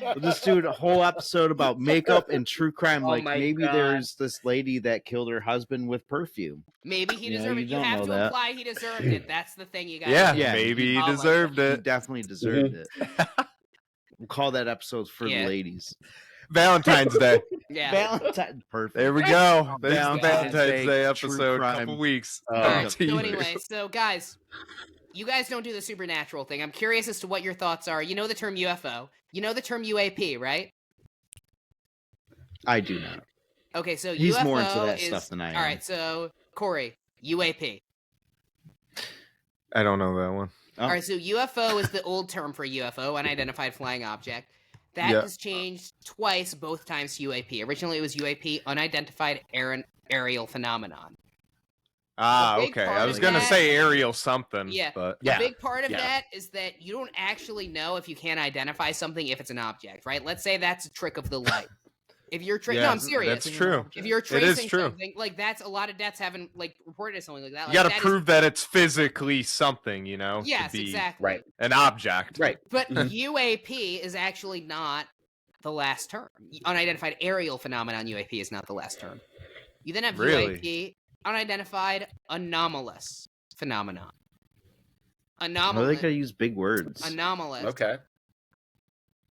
We'll just do a whole episode about makeup and true crime. Oh Like my maybe God. there's this lady that killed her husband with perfume. Maybe he You know, deserved you it. You don't have know to that. imply he deserved it. That's the thing you got. Yeah, Yeah, maybe he Oh my deserved He it. definitely deserved it. We'll call that episode for Yeah. the ladies. Valentine's Day. Yeah. Valentine, perfect. There we go. There's the Valentine's Valentine's Day, Day true episode. crime. Couple weeks. Oh. All right. Teasers. So anyway, so guys, you guys don't do the supernatural thing. I'm curious as to what your thoughts are. You know the term UFO. You know the term UAP, right? I do not. Okay, so He's UFO more into that is, stuff than I am. All right, so Corey, UAP. I don't know that one. Oh. All right, so UFO is the old term for UFO, unidentified flying object. That Yeah. has changed twice, both times to UAP. Originally, it was UAP, unidentified aerial phenomenon. Ah, A big okay. part I of was gonna that- say aerial something. Yeah. But Yeah. A big part of yeah. that is that you don't actually know if you can't identify something if it's an object, right? Let's say that's a trick of the light. If you're no, Yeah, I'm serious. that's true. If you're It tracing is true. something, like that's a lot of deaths haven't like reported something like that. you Like, got to that is- prove that it's physically something, you know, yes, to be exactly. Right. an object. Right. But Mhm. UAP is actually not the last term. Unidentified aerial phenomenon UAP is not the last term. You then have Really? UAP, unidentified anomalous phenomenon. Well, they Anomalous. gotta use big words. Anomalous. Okay.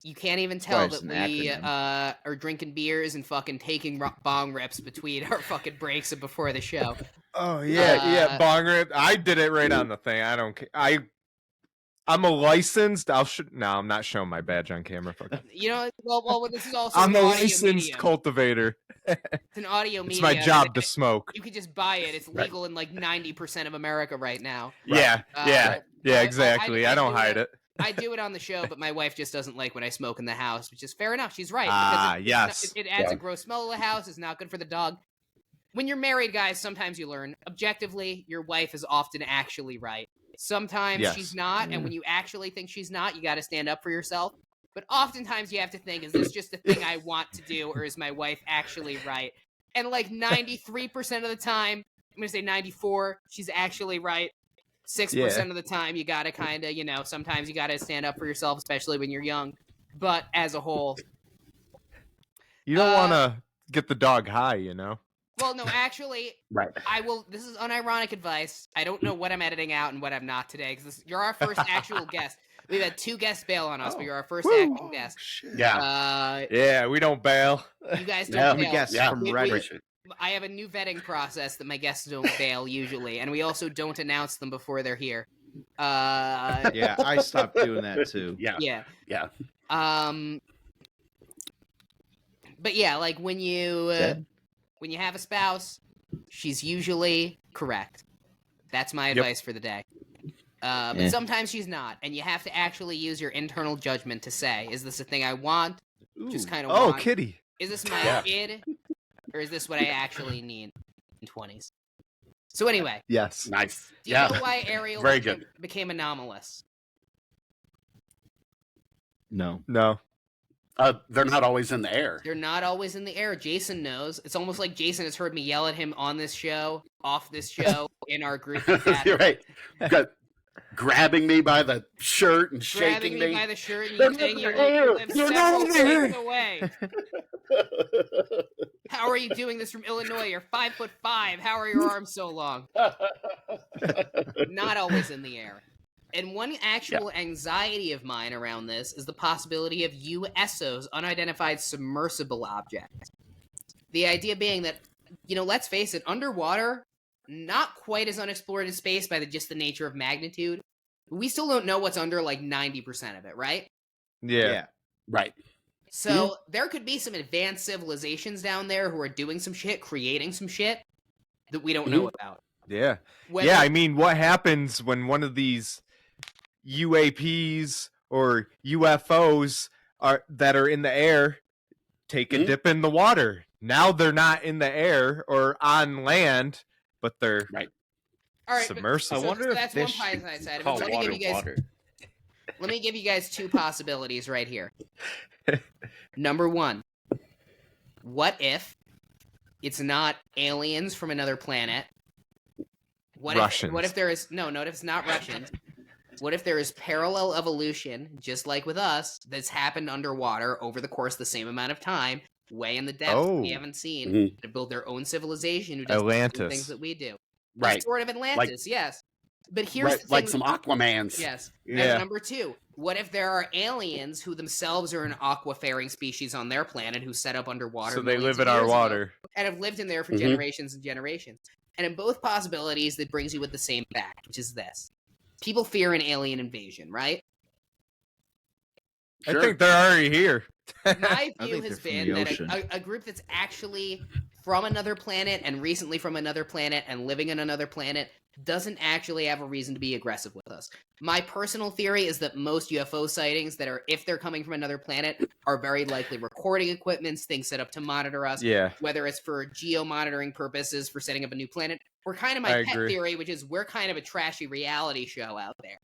You can't even tell Why, that it's an we acronym. are drinking beers and fucking taking bong rips between our fucking breaks and before the show. Oh yeah, Uh, bong rip. I did it right on the thing. I don't care. I'm a licensed. No, I'm not showing my badge on camera. Fuck. You know, well, this is also I'm an a audio licensed medium. cultivator. It's an audio It's medium. my job and to smoke. You could just buy it. It's Right. legal in like 90% of America right now. Yeah, Uh, yeah, yeah. I- Exactly. I don't do hide it. I do it on the show, but my wife just doesn't like when I smoke in the house, which is fair enough. She's right. Ah, because yes. it adds Yeah. a gross smell to the house. It's not good for the dog. When you're married, guys, sometimes you learn objectively your wife is often actually right. Sometimes Yes. she's not, and when you actually think she's not, you got to stand up for yourself. But oftentimes you have to think, is this just a thing I want to do, or is my wife actually right? And like 93% of the time, I'm going to say 94, she's actually right. 6% of the time, you got to kind of, sometimes you got to stand up for yourself, especially when you're young. But as a whole, You don't Uh, want to get the dog high, you know. well, no, actually, Right. I will. This is unironic advice. I don't know what I'm editing out and what I'm not today because you're our first actual guest. We've had 2 guests bail on us, but you're our first actual guest. Yeah. Yeah, we don't bail. You guys Yeah, don't we bail. guess Yeah. from We- Reddit. Appreciate it. I have a new vetting process that my guests don't bail usually, and we also don't announce them before they're here. Yeah, I stopped doing that too. Yeah. Yeah. Yeah. But yeah, like when you Dead? have a spouse, she's usually correct. That's my Yep. advice for the day. But Eh. sometimes she's not, and you have to actually use your internal judgment to say, is this a thing I want? Just kind of Oh, want? kitty. Is this my Yeah. kid? Or is this what I actually need in 20s? So anyway, Yes. Nice. do you Yeah. know why Ariel Very became anomalous? No. No. They're not always in the air. They're not always in the air. Jason knows. It's almost like Jason has heard me yell at him on this show, off this show, in our group chat. You're right. Grabbing me by the shirt and Grabbing shaking me me. by the shirt and They're you saying not you there. live They're several not there. states away. How are you doing this from Illinois? You're 5'5". How are your arms so long? Not always in the air. And one actual anxiety of mine around this is the possibility of USOs, unidentified submersible objects. The idea being that, let's face it, underwater, not quite as unexplored as space by just the nature of magnitude. We still don't know what's under like 90% of it, right? Yeah. Right. So there could be some advanced civilizations down there who are doing some shit, creating some shit that we don't know about. Yeah. Whether- Yeah, I mean, what happens when one of these UAPs or UFOs that are in the air take a Mhm. dip in the water? Now they're not in the air or on land, but they're All right, submersible. so I wonder if that's fish one pie side. Call Let me give you guys. water. Let me give you guys two possibilities right here. Number one, what if it's not aliens from another planet? Russians. What if there is no? Note if it's not Russians. What if there is parallel evolution, just like with us, that's happened underwater over the course of the same amount of time, way in the depths we haven't seen, to build their own civilization who does the same things that we do. Right. Sort of Atlantis, yes. But here's the thing, like some Aquamans. Yes. Yeah. And number two, what if there are aliens who themselves are an aquafaring species on their planet who set up underwater? So they millions live of in our years ago water. and have lived in there for generations and generations. And in both possibilities, that brings you with the same fact, which is this. People fear an alien invasion, right? I think they're already here. My view think has they're been from the that ocean. a group that's actually from another planet and recently from another planet and living on another planet doesn't actually have a reason to be aggressive with us. My personal theory is that most UFO sightings that are, if they're coming from another planet, are very likely recording equipments, things set up to monitor us, Yeah. whether it's for geo-monitoring purposes, for setting up a new planet, or kind of my I pet agree. theory, which is we're kind of a trashy reality show out there.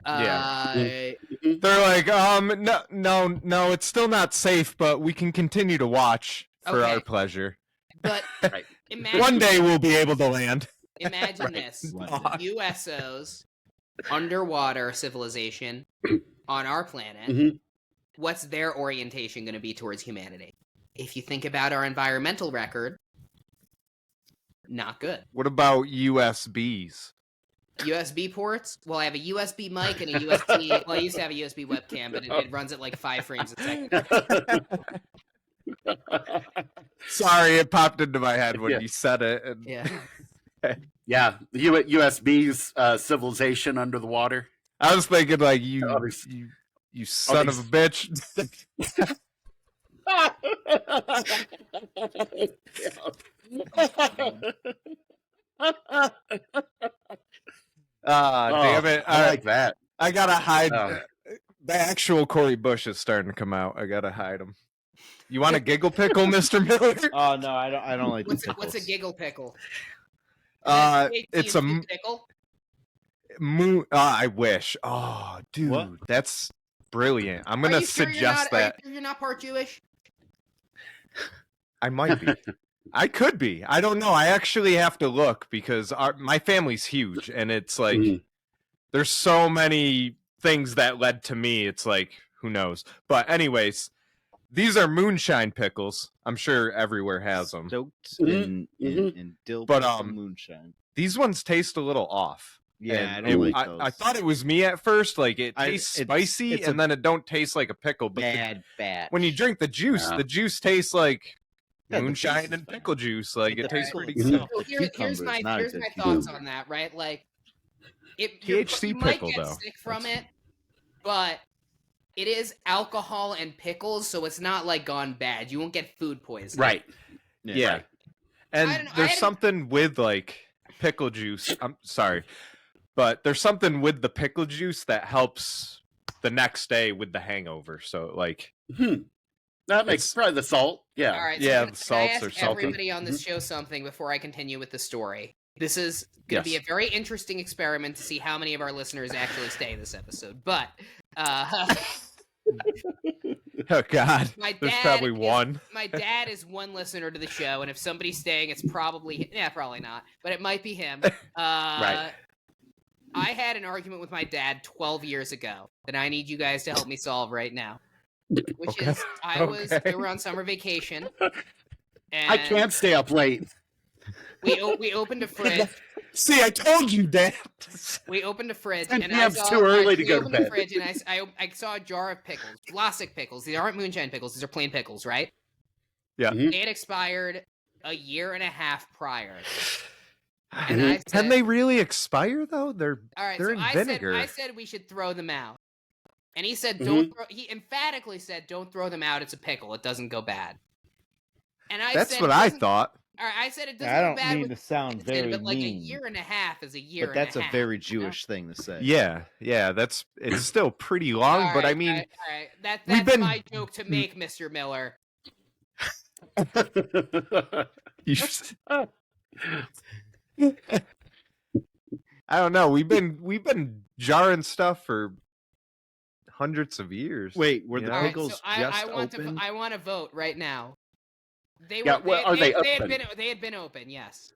Yeah. They're like, no, it's still not safe, but we can continue to watch for Okay. our pleasure. But Right. imagine, One day we'll be able to land. imagine this. USOs, underwater civilization on our planet, what's their orientation going to be towards humanity? If you think about our environmental record, not good. What about USBs? USB ports? Well, I have a USB mic and a USB... Well, I used to have a USB webcam, but it runs at like 5 frames a second. Sorry, it popped into my head when Yeah. you said it. And... Yeah. Yeah, the USB's civilization under the water. I was thinking like you son of a bitch. Damn it! I like that. I gotta hide. Oh. The actual Corey Bush is starting to come out. I gotta hide him. You want a giggle pickle, Mr. Miller? Oh no, I don't like What's the pickles. a giggle pickle? It's a pickle. moon. I wish. Oh, dude, What? that's brilliant. I'm Are gonna you sure you're suggest not, that. Are you sure you're not part Jewish? I might be. I could be. I don't know. I actually have to look because my family's huge, and it's like there's so many things that led to me. It's like who knows. But anyways, these are moonshine pickles. I'm sure everywhere has them. Soaked in dill But, pickle moonshine. These ones taste a little off. Yeah, And I don't like those. I thought it was me at first. Like it I- tastes it's- spicy, it's and a then it don't taste like a pickle. But bad. when you drink the juice, Yeah. the juice tastes like Yeah, the moonshine juice and is fine. pickle juice. Like The it tastes pickle pretty is- good. So here's Cucumber my is not a here's good my cucumber. thoughts on that. Right, like you THC might pickle, get though. sick from it, but it is alcohol and pickles, so it's not like gone bad. You won't get food poisoning. Right. Yeah. Right. And I don't know, I there's had a- something with like pickle juice. I'm sorry. But there's something with the pickle juice that helps the next day with the hangover. So like That makes probably the salt. Yeah. All right. Yeah, so the can I salts ask are salty. everybody on this show something before I continue with the story? This is going to be a Yes. very interesting experiment to see how many of our listeners actually stay this episode. But oh god. my There's dad probably is- one. My dad is one listener to the show, and if somebody's staying, it's probably probably not, but it might be him. Right. I had an argument with my dad 12 years ago that I need you guys to help me solve right now. Which Okay. is, we were on summer vacation, and I can't stay up late. we opened a fridge. See, I told you, Dad. We opened a fridge, 10 and I p.m.'s saw, too early to we go to opened the bed. fridge, and I saw a jar of pickles, Vlasic pickles. These aren't moonshine pickles; these are plain pickles, right? Yeah. Mhm. They had expired a year and a half prior. And I Can said- they really expire though? They're All right, They're so in I vinegar. said we should throw them out, and he said Mm-hmm. don't. He emphatically said don't throw them out. It's a pickle. It doesn't go bad. And I that's said what it I doesn't- thought. All right, I said it doesn't I go don't bad mean with to sound medicine, very but like a mean, year and a half is a year. but that's and a half, very you know? Jewish thing to say. Yeah, it's still pretty long, All but I right, mean, all right. we've That's been- my joke to make, Mr. Miller. I don't know. We've been jarring stuff for hundreds of years. Wait, were the All right, pickles so just open? I want to vote right now. They Yeah, were. well, are they They open? had been open. Yes.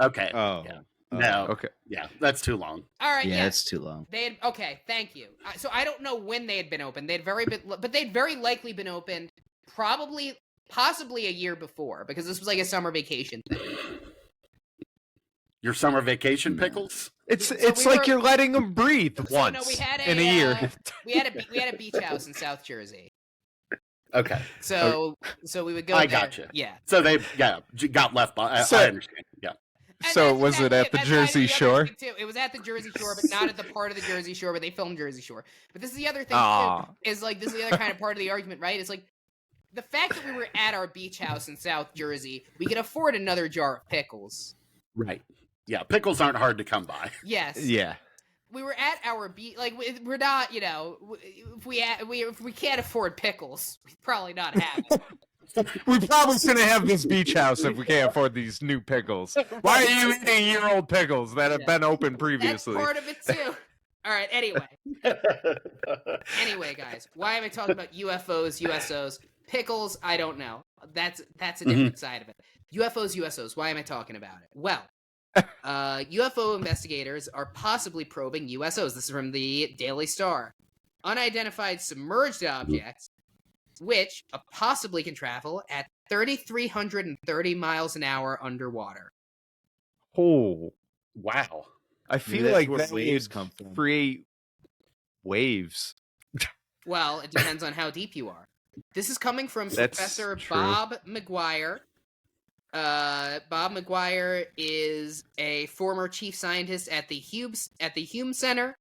Okay. Oh, Yeah. oh, No. Okay. Yeah, that's too long. All right. yeah, yes. it's too long. They had okay. Thank you. So I don't know when they had been open. But they'd very likely been opened, possibly a year before, because this was like a summer vacation thing. Your summer vacation pickles? It's we like were- you're letting them breathe So, once no, we had in a year. We had a beach house in South Jersey. Okay. So we would go. I there. gotcha. Yeah. So they got left by. So- I understand. Yeah. And So that's was it exactly at the That's Jersey the other Shore? thing, too. It was at the Jersey Shore, but not at the part of the Jersey Shore, but they filmed Jersey Shore. But this is the other thing, Aw. too, is like, this is the other kind of part of the argument, right? It's like, the fact that we were at our beach house in South Jersey, we could afford another jar of pickles. Right. Yeah. Pickles aren't hard to come by. Yes. Yeah. We were at our beach, like, we're not, if we can't afford pickles, we'd probably not have it. We probably shouldn't have this beach house if we can't afford these new pickles. Why are you eating year-old pickles that have been open That's previously? part of it, too. All right, anyway, guys, why am I talking about UFOs, USOs? Pickles, I don't know. That's a different side of it. UFOs, USOs, why am I talking about it? Well, UFO investigators are possibly probing USOs. This is from the Daily Star. Unidentified submerged objects, which possibly can travel at 3,330 miles an hour underwater. Oh, Wow. I feel that's like where that waves would come from. create waves. Well, it depends on how deep you are. This is coming from That's Professor true. Bob McGuire. Bob McGuire is a former chief scientist at the Hume Center.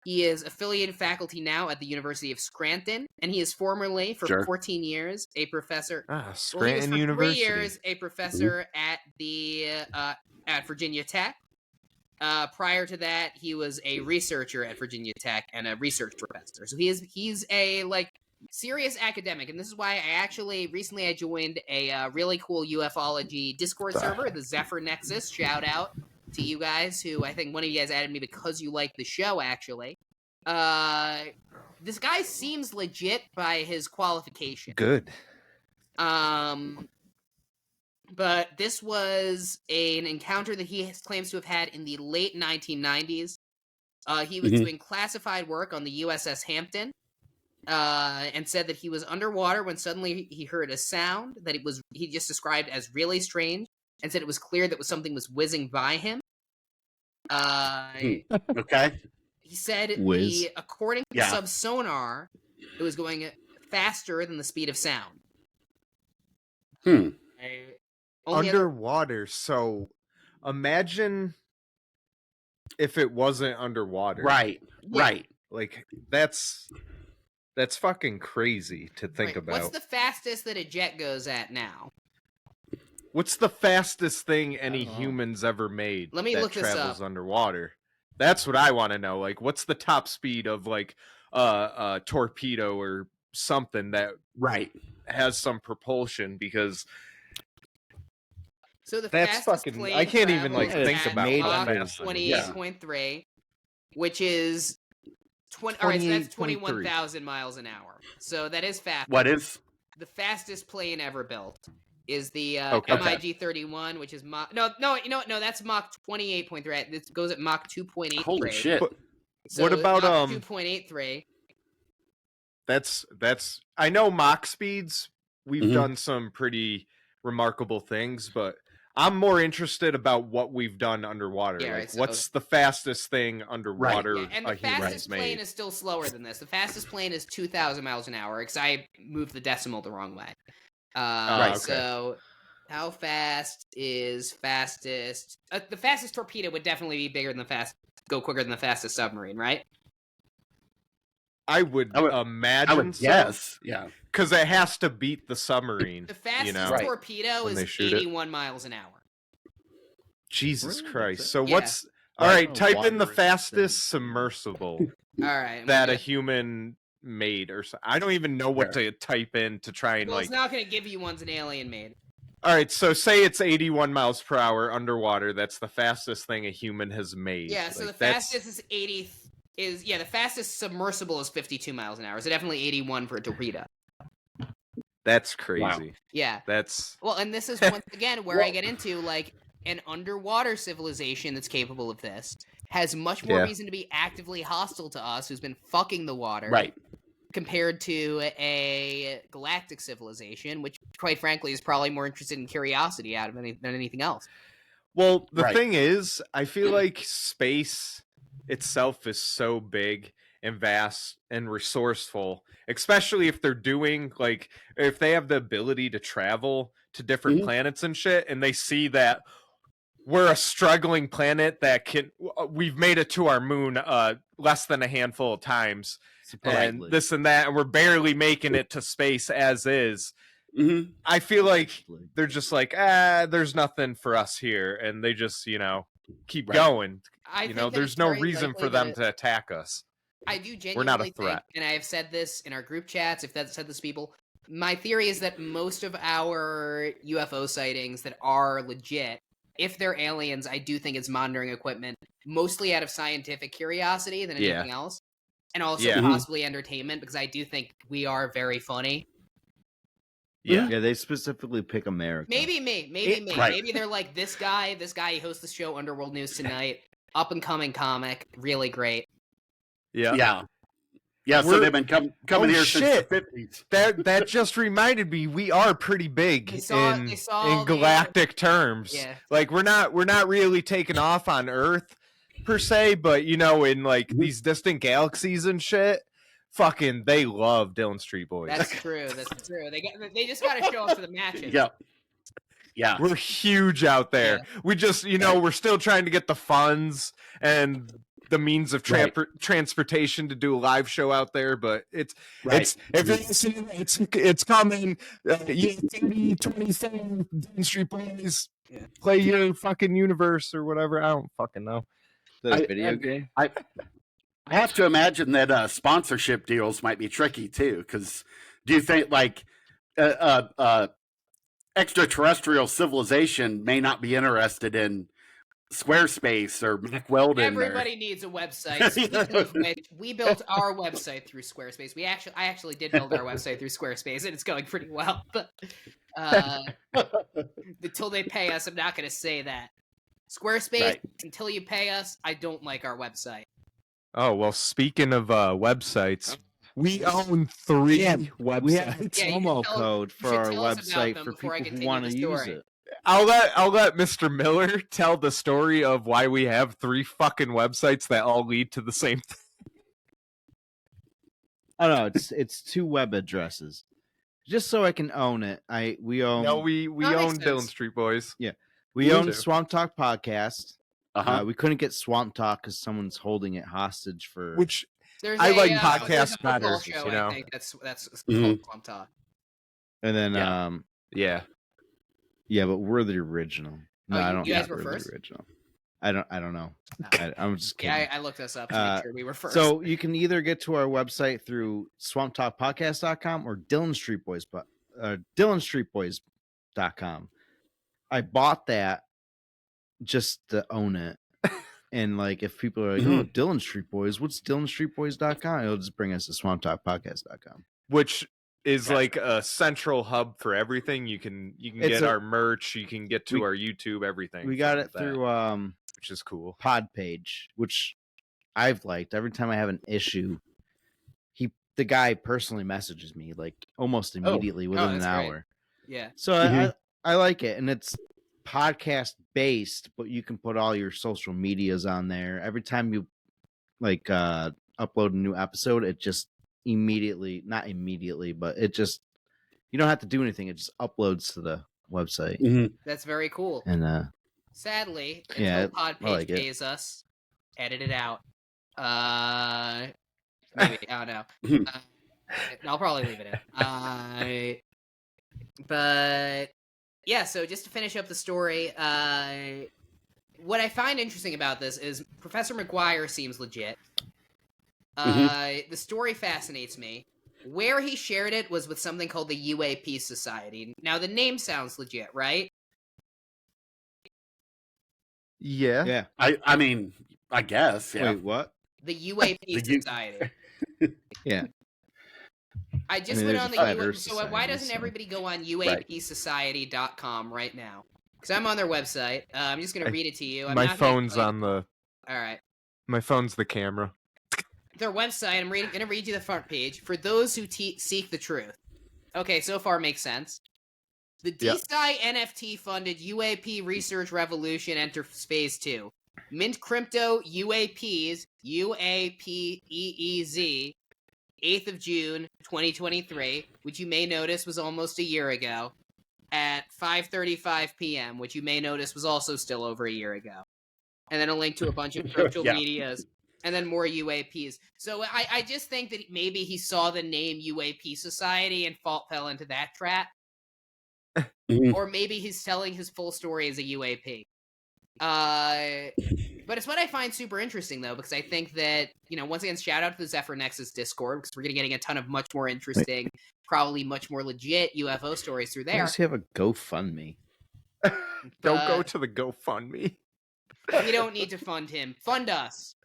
He is affiliated faculty now at the University of Scranton, and he is formerly, for Sure. 14 years, a professor. Ah, Well, he was Scranton for University. 3 years a professor at the at Virginia Tech. Prior to that, he was a researcher at Virginia Tech and a research professor. So he's a serious academic, and this is why I recently joined a really cool ufology Discord server, the Zephyr Nexus. Shout out to you guys, who I think one of you guys added me because you like the show. Actually, this guy seems legit by his qualification. Good. But this was an encounter that he claims to have had in the late 1990s. He was doing classified work on the USS Hampton, and said that he was underwater when suddenly he heard a sound that he just described as really strange, and said it was clear that something was whizzing by him. Okay. He said Whiz. according to Yeah. subsonar, it was going faster than the speed of sound. Hmm. Only other- Underwater. So imagine if it wasn't underwater. Right. Yeah. Right. Like that's fucking crazy to think Right. about. What's the fastest that a jet goes at now? What's the fastest thing any don't know. humans ever made? Let me that look this travels up. underwater. That's what I want to know. Like, what's the top speed of like a torpedo or something that Right. has some propulsion? Because So the That's fastest fucking- plane I can't even, like, travels think at about Mach what fast it is. 28.3, which is 20. All right, so that's 28.3. 21,000 miles an hour. So that is fast. What is? The fastest plane ever built is the Okay. MiG-31, which is Mach. No, that's Mach 28.3. It goes at Mach 2.83. Holy shit. But- So What about, Mach 2.83? that's I know Mach speeds. We've Mhm. done some pretty remarkable things, but I'm more interested about what we've done underwater. Yeah, like, right, so- what's the fastest thing underwater Yeah, and a the human's fastest plane made? is still slower than this. The fastest plane is 2,000 miles an hour, because I moved the decimal the wrong way. Right, okay. So, how fast is fastest? The fastest torpedo would definitely be bigger than go quicker than the fastest submarine, right? I would I imagine would guess. Yeah. because it has to beat the submarine. The fastest know, Right. torpedo when they is shoot it. 81 miles an hour. Jesus Really? Christ! That's it? So Yeah. what's all I right? don't know Type why in the we're fastest submersible All right. I'm that a gonna- human made or so. I don't even know what to type in to try and Well, like. it's not going to give you one's an alien made. All right, so say it's 81 miles per hour underwater. That's the fastest thing a human has made. Yeah, so Like, the fastest is 80. The fastest submersible is 52 miles an hour. So definitely 81 for a torpedo. That's crazy. Wow. Yeah. That's Well, and this is once again where I get into like an underwater civilization that's capable of this has much more reason to be actively hostile to us, who's been fucking the water, Right. compared to a galactic civilization, which, quite frankly, is probably more interested in curiosity than anything else. Well, the Right. thing is, I feel like space itself is so big and vast and resourceful, especially if they're doing like if they have the ability to travel to different planets and shit, and they see that we're a struggling planet that we've made it to our moon less than a handful of times, and this and that, and we're barely making it to space as is. Mm-hmm. I feel like they're just like, there's nothing for us here, and they just, keep going. There's no reason for them to attack us. I do genuinely We're not a threat. think, and I have said this in our group chats, said this to people, my theory is that most of our UFO sightings that are legit, if they're aliens, I do think it's monitoring equipment, mostly out of scientific curiosity than anything else, and also possibly entertainment, because I do think we are very funny. Yeah. Yeah, they specifically pick America. Maybe me. Right. Maybe they're like, this guy who hosts the show Underworld News Tonight, up-and-coming comic, really great. Yeah. So they've been coming here since the 50s. That just reminded me, we are pretty big in galactic terms. Yeah. Like we're not really taking off on Earth per se, but in like these distant galaxies and shit, fucking they love Dillon Street Boys. That's true. They just got to show up for the matches. Yeah. We're huge out there. Yeah. We just we're still trying to get the funds and the means of transportation to do a live show out there, but it's coming. 30, 27 Dillon Street Boys play your fucking universe or whatever. I don't fucking know. The video game. I have to imagine that sponsorship deals might be tricky too. Because do you think like extraterrestrial civilization may not be interested in Squarespace or Mac Weldon? Everybody needs a website. Speaking of which, we built our website through Squarespace. I actually did build our website through Squarespace, and it's going pretty well. But until they pay us, I'm not going to say that. Squarespace, until you pay us, I don't like our website. Oh, well, speaking of websites, we own 3 websites. We have a promo code for our website for people who want to use it. I'll let Mr. Miller tell the story of why we have 3 fucking websites that all lead to the same thing. Oh no, it's 2 web addresses. Just so I can own it. We own Dillon Street Boys. Yeah. We own Swamp Talk Podcast. Uh-huh. We couldn't get Swamp Talk because someone's holding it hostage for I like podcast better. I think that's called Swamp Talk. And then yeah, but we're the original. No, I don't. You guys think were we're first? The original. I don't know. I'm just kidding. Yeah, I looked us up to make sure we were first. So you can either get to our website through swamptalkpodcast.com or DillonStreetBoys.com. I bought that just to own it. And like if people are like, oh, Dillon Street Boys, what's DillonStreetBoys.com? It'll just bring us to swamptalkpodcast.com. Which is like a central hub for everything. You can get our merch, you can get to our YouTube, everything. We got it through which is cool. Podpage, which I've liked. Every time I have an issue, the guy personally messages me like almost immediately within an hour. Great. Yeah. So I like it, and it's podcast based, but you can put all your social medias on there. Every time you like upload a new episode, it just not immediately, but it just, you don't have to do anything. It just uploads to the website. That's very cool. And sadly, until Podpage pays us, edit it out. Maybe, I don't know. I'll probably leave it in. But yeah, so just to finish up the story, what I find interesting about this is Professor McGuire seems legit. The story fascinates me. Where he shared it was with something called the UAP Society. Now, the name sounds legit, right? Yeah. Yeah. I mean, I guess. Yeah. Wait, what? The UAP The U- Society. Yeah. I just mean, went there's on a the flat UAP. Earth So why society, doesn't so- everybody go on UAPsociety.com right now? Because I'm on their website. I'm just going to read it to you. I'm My not gonna phone's explain it. on the. All right. My phone's the camera. Their website, I'm going to read you the front page. For those who seek the truth. Okay, so far makes sense. The Yep. DeSci NFT funded UAP Research Revolution enter phase 2. Mint crypto UAPs, UAPEEZ, 8th of June, 2023, which you may notice was almost a year ago, at 5:35 p.m., which you may notice was also still over a year ago. And then a link to a bunch of social Yeah. medias, and then more UAPs. So I just think that maybe he saw the name UAP Society and fell into that trap. Mhm. Or maybe he's telling his full story as a UAP. But it's what I find super interesting, though, because I think that, once again, shout out to the Zephyr Nexus Discord, because we're going to be getting a ton of much more interesting, probably much more legit UFO stories through Why there. does he have a GoFundMe? Don't go to the GoFundMe. We don't need to fund him. Fund us.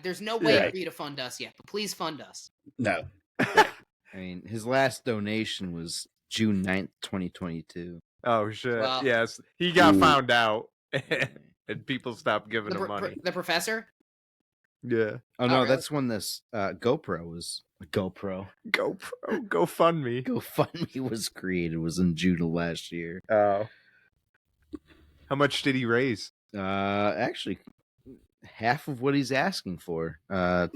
There's no way Right. for you to fund us yet, but please fund us. No. I mean, his last donation was June 9th, 2022. Oh shit! Well- Yes, he got Ooh. found out, and people stopped giving him The, money. the professor? Yeah, Oh, no, really? that's when this GoPro was... GoPro. GoFundMe. GoFundMe was created. Was in June of last year. Oh, how much did he raise? Actually, half of what he's asking for. Hmm.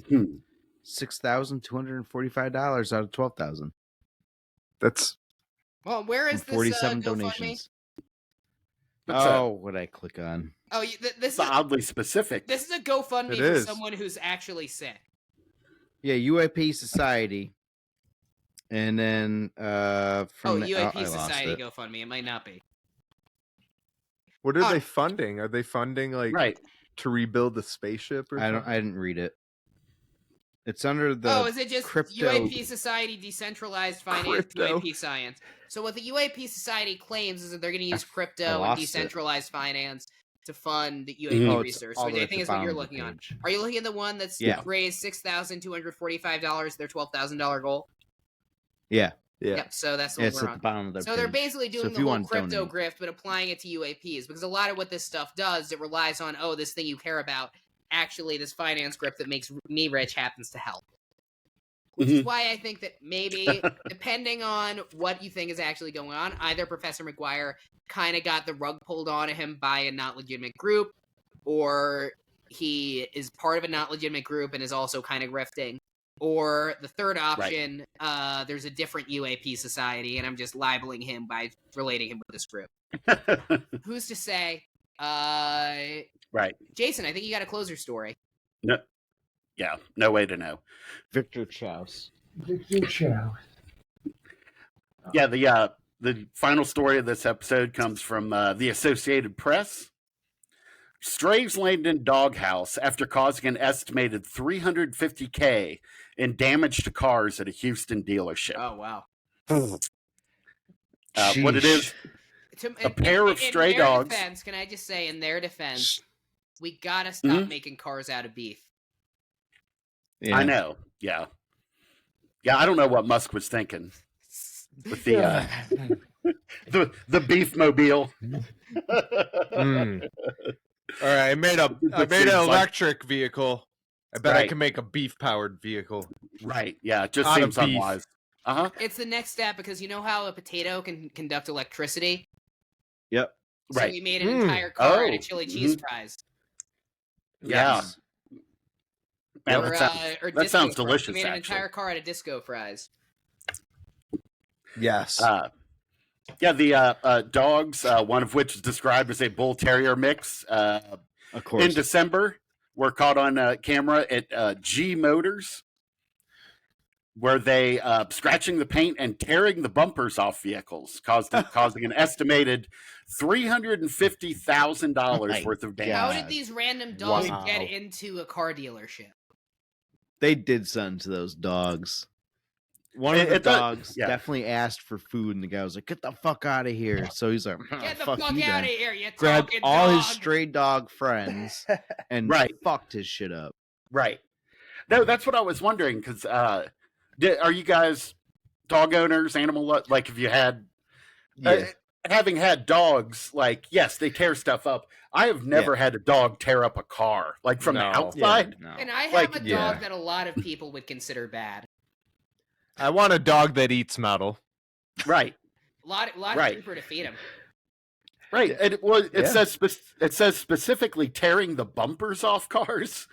$6,245 out of 12,000. That's Well, where is this 47 GoFundMe? donations. What's Oh, what I click on? Oh, this It's is oddly specific. this is a GoFundMe It for is. someone who's actually sick. Yeah, UAP Society. And then from UAP I lost Society it. GoFundMe. It might not be. what are Oh. they funding? Are they funding like Right. to rebuild the spaceship or something? I didn't read it. It's under the Is it just crypto. UAP Society Decentralized Finance, Crypto. UAP Science? So what the UAP Society claims is that they're going to use I crypto and lost it. decentralized finance to fund the Mhm. UAP Oh, it's research, all which the way I at think the is what you're bottom of the looking on. page. Are you looking at the one that's Yeah. raised $6,245, their $12,000 goal? Yeah, Yeah. Yep, so that's the yeah, one it's we're at on. the bottom of their So they're page. basically So doing if the you whole want to crypto donate. grift, but applying it to UAPs, because a lot of what this stuff does, it relies on, this thing you care about, actually this finance grift that makes me rich happens to help. Which is Mhm. why I think that maybe, depending on what you think is actually going on, either Professor McGuire kind of got the rug pulled onto him by a not legitimate group, or he is part of a not legitimate group and is also kind of grifting. Or the third option, there's a different UAP society, and I'm just libeling him by relating him with this group. Who's to say? Right. Jason, I think you got a closer story. No. Yeah. No way to know. Victor Chaus. Yeah. The final story of this episode comes from the Associated Press. Strays land in doghouse after causing an estimated $350K in damage to cars at a Houston dealership. Oh, wow. What it is? A pair of stray in their dogs. Defense, can I just say, in their defense, we gotta stop Mhm. making cars out of beef. Yeah. I know. Yeah. Yeah. I don't know what Musk was thinking with the beef mobile. Mm. All right, I made an That seems like- electric vehicle. I bet I Right. can make a beef powered vehicle. Right. Yeah. It just Out of seems beef. unwise. Uh-huh. It's the next step, because you know how a potato can conduct electricity? Yep. So Right. we made an Mm. entire car out Oh, of chili cheese mhm. fries. Yeah. Yes. Man, Or, that sounds, or that disco sounds fries. delicious, We made an actually. entire car out of disco fries. Yes. Yeah, the dogs, one of which is described as a bull terrier mix, Of in course. December were caught on camera at G Motors, where they scratching the paint and tearing the bumpers off vehicles, causing an estimated $350,000 my worth of How damage. did these random dogs Wow. get into a car dealership? They did something to those dogs. One of the dogs definitely asked for food, and the guy was like, "Get the fuck out of here!" So he's like, "Get the fuck fuck you out then." of here, you Grabbed talking all dog. his stray dog friends and fucked his shit up. Right. No, that's what I was wondering, because are you guys dog owners, animal, like, if you had, having had dogs, like, yes, they tear stuff up. I have never had a dog tear up a car, like, from the outside. Yeah, no. And I have a dog that a lot of people would consider bad. I want a dog that eats metal. Right. A lot of people to feed him. Right. And it says specifically tearing the bumpers off cars.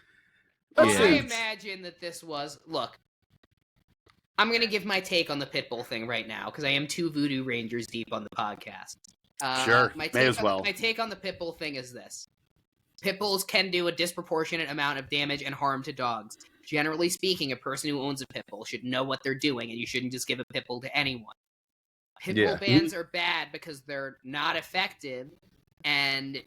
I imagine that this was... Look, I'm going to give my take on the pit bull thing right now, because I am 2 Voodoo Rangers deep on the podcast. Sure, may as well. My take on the pit bull thing is this. Pit bulls can do a disproportionate amount of damage and harm to dogs. Generally speaking, a person who owns a pit bull should know what they're doing, and you shouldn't just give a pit bull to anyone. Pit bull bans are bad because they're not effective, and,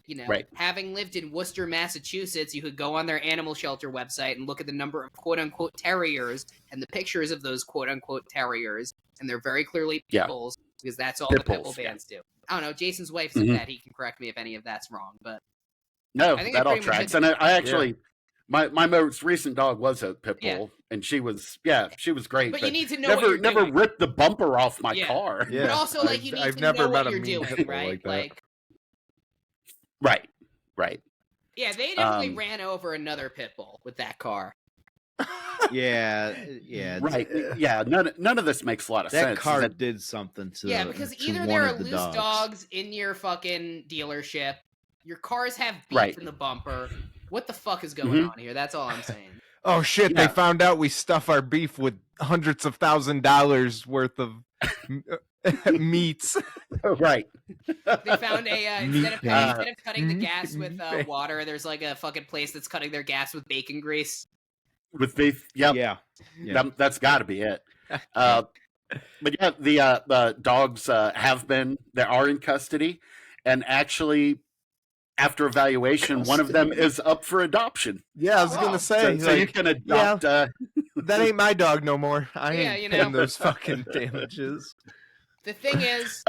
having lived in Worcester, Massachusetts, you could go on their animal shelter website and look at the number of quote-unquote terriers and the pictures of those quote-unquote terriers, and they're very clearly pit bulls, because that's all the pit bull bans do. I don't know, Jason's wife said that. He can correct me if any of that's wrong, but... No, that all tracks. And I actually... My most recent dog was a pit bull, and she was great. But you need to know what you're never doing. ripped the bumper off my car. Yeah. But also, like, you need to know what you're doing, right? Right. Yeah, they definitely ran over another pit bull with that car. Yeah. Right. Yeah, none of this makes a lot of sense. That car did something to because either there are loose dogs in your fucking dealership, your cars have beef in the bumper. What the fuck is going on here? That's all I'm saying. Oh shit, they found out we stuff our beef with hundreds of $1,000s worth of meats. Right. They found instead of cutting the gas with water, there's like a fucking place that's cutting their gas with bacon grease. With beef? Yep. Yeah. That's got to be it. But yeah, the dogs they are in custody, and actually, after evaluation, one of them is up for adoption. Yeah, I was gonna say, so you can adopt. that ain't my dog no more. I ain't paying those fucking damages. damages. The thing is,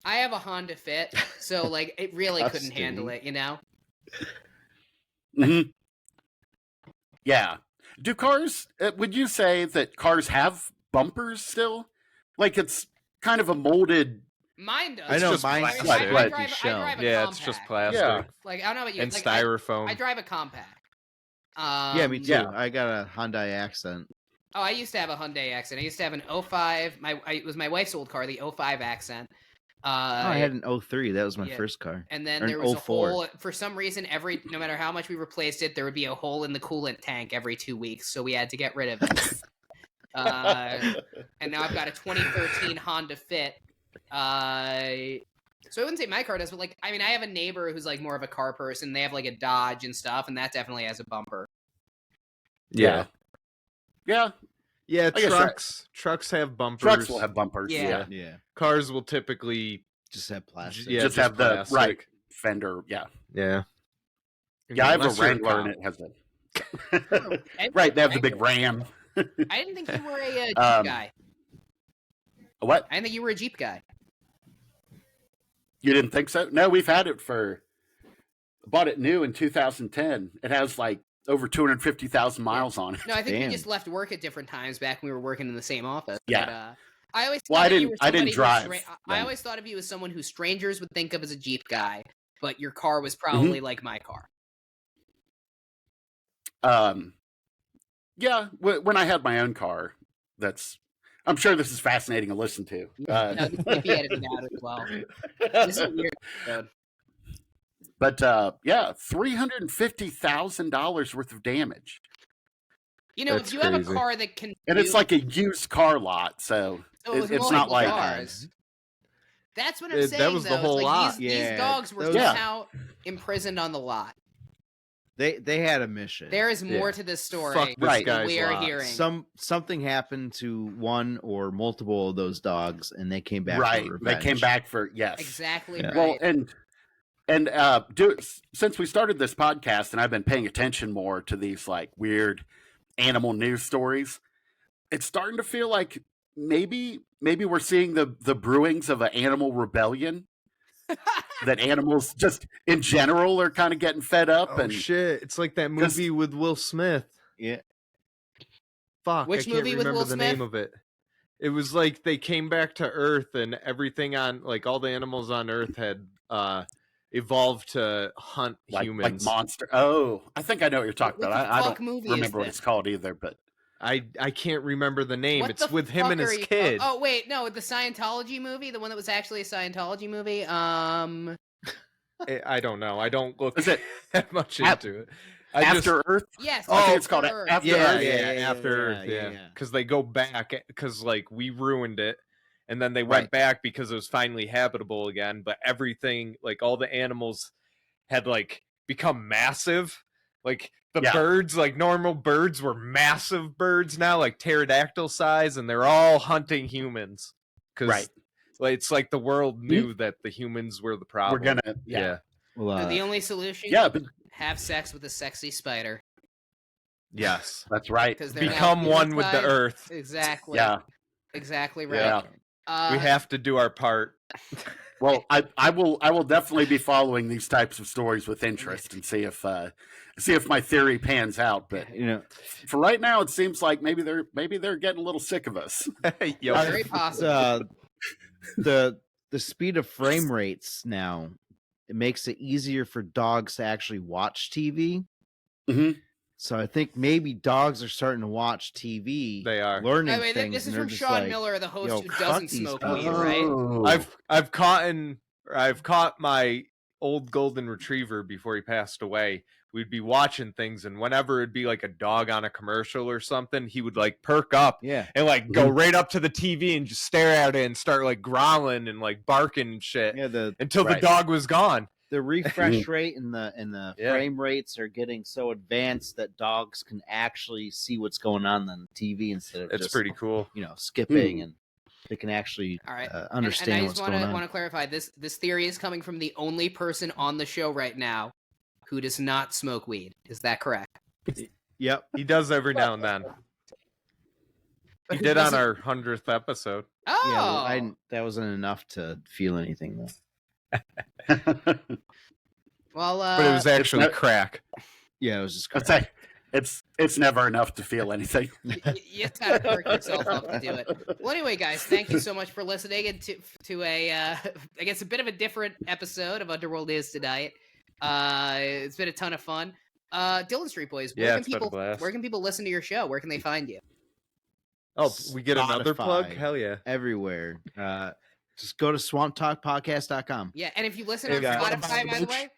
I have a Honda Fit, so like it really couldn't handle it, Mm-hmm. Yeah. Do cars? Would you say that cars have bumpers still? Like it's kind of a molded. Mine does. I know mine. I drive a compact. It's just plastic. Yeah. Like I don't know about you. And like, styrofoam. I drive a compact. Yeah, me too. Yeah. I got a Hyundai Accent. Oh, I used to have a Hyundai Accent. I used to have an 05. It was my wife's old car, the 05 Accent. I had an 03. That was my first car. And then Or there an was 04. a hole. For some reason, no matter how much we replaced it, there would be a hole in the coolant tank every 2 weeks. So we had to get rid of it. And now I've got a 2013 Honda Fit. So I wouldn't say my car does, but like, I mean, I have a neighbor who's like more of a car person. They have like a Dodge and stuff, and that definitely has a bumper. Yeah. Yeah, trucks have bumpers. Trucks will have bumpers. Yeah. Cars will typically just have plastic. Just have plastic. the right fender. Yeah. Yeah. I have a Wrangler and it has right, they have the big Ram. I didn't think you were a Jeep guy. What? I didn't think you were a Jeep guy. You didn't think so? No, we've had it bought it new in 2010. It has like over 250,000 miles on it. No, I think we just left work at different times back when we were working in the same office. Yeah. But, I always I didn't drive. I always thought of you as someone who strangers would think of as a Jeep guy, but your car was probably like my car. Yeah, when I had my own car, I'm sure this is fascinating to listen to. No, this might be edited out as well. This is weird. But $350,000 worth of damage. If you have a car that can, and it's like a used car lot, so it's not like cars. That's what I'm saying. That was the whole lot. These dogs were somehow imprisoned on the lot. They had a mission. There is more to this story. Fuck this guy's we are lot. hearing. Something happened to one or multiple of those dogs, and they came back. Right, for they came back for exactly right. Well, and since we started this podcast, and I've been paying attention more to these like weird animal news stories, it's starting to feel like maybe we're seeing the brewings of an animal rebellion. That animals just in general are kind of getting fed up. Oh and shit! It's like that movie with Will Smith. Yeah. Fuck, Which I can't movie with remember Will the Smith? name of it. It was like they came back to Earth and everything on, like all the animals on Earth had evolved to hunt like humans. monster. Oh, I think I know what you're talking What about. the I fuck don't movie is remember what this? it's called either, but I can't remember the name. What It's the with him fuck and are his you- kid. Oh wait, no, the Scientology movie, the one that was actually a Scientology movie. I don't know. I don't look is it that much Ap- into it. After Earth? Yes. I think Oh, it's called After Earth. After Yeah, Earth. After Earth, yeah. because they go back because like we ruined it, and then they went Right. back because it was finally habitable again. But everything, like all the animals, had like become massive. Like the Yeah. birds, like normal birds, were massive birds now, like pterodactyl size, and they're all hunting humans. Because Right. like, it's like the world knew that the humans were the problem. We're gonna yeah. Well, So the only solution? yeah, but Have sex with a sexy spider. Yes. that's right. 'Cause they're now Become one with the human-sized. earth. Exactly. Yeah. Exactly right. Yeah. We have to do our part. Well, I will definitely be following these types of stories with interest and see if my theory pans out. But you know, for right now, it seems like maybe they're getting a little sick of us. Yo, Very possible. the speed of frame rates now, it makes it easier for dogs to actually watch TV. Mhm. So I think maybe dogs are starting to watch TV. They are. learning By the way, things. this is and they're from just Sean like, Miller, the host yo, who fuck doesn't these smoke people. weed, right? Oh. I've caught my old golden retriever before he passed away. We'd be watching things, and whenever it'd be like a dog on a commercial or something, he would like perk up Yeah. and like go right up to the TV and just stare at it and start like growling and like barking and shit Yeah, until Right. the dog was gone. the refresh rate and the Yeah. frame rates are getting so advanced that dogs can actually see what's going on the TV instead of It's just, pretty cool. skipping, and they can actually All right. understand and I what's just going on. want to clarify this theory is coming from the only person on the show right now who does not smoke weed. Is that correct? Yep. He does every now and then. But He who did on doesn't- our 100th episode. Oh. Yeah, well, that wasn't enough to feel anything though. Well, But it was actually not- crack. Yeah, it was just I'd say it's never enough to feel anything. you just gotta perk yourself up to do it. Well, anyway, guys, thank you so much for listening to a, I guess, a bit of a different episode of Underworld News Tonight. It's been a ton of fun. Dillon Street Boys, Yeah, it's been a blast. where can people listen to your show? Where can they find you? Oh, we get another plug? Spotify. Hell yeah. everywhere. Just go to swamptalkpodcast.com. Yeah, and if you listen Hey, on guys. Spotify, by the way,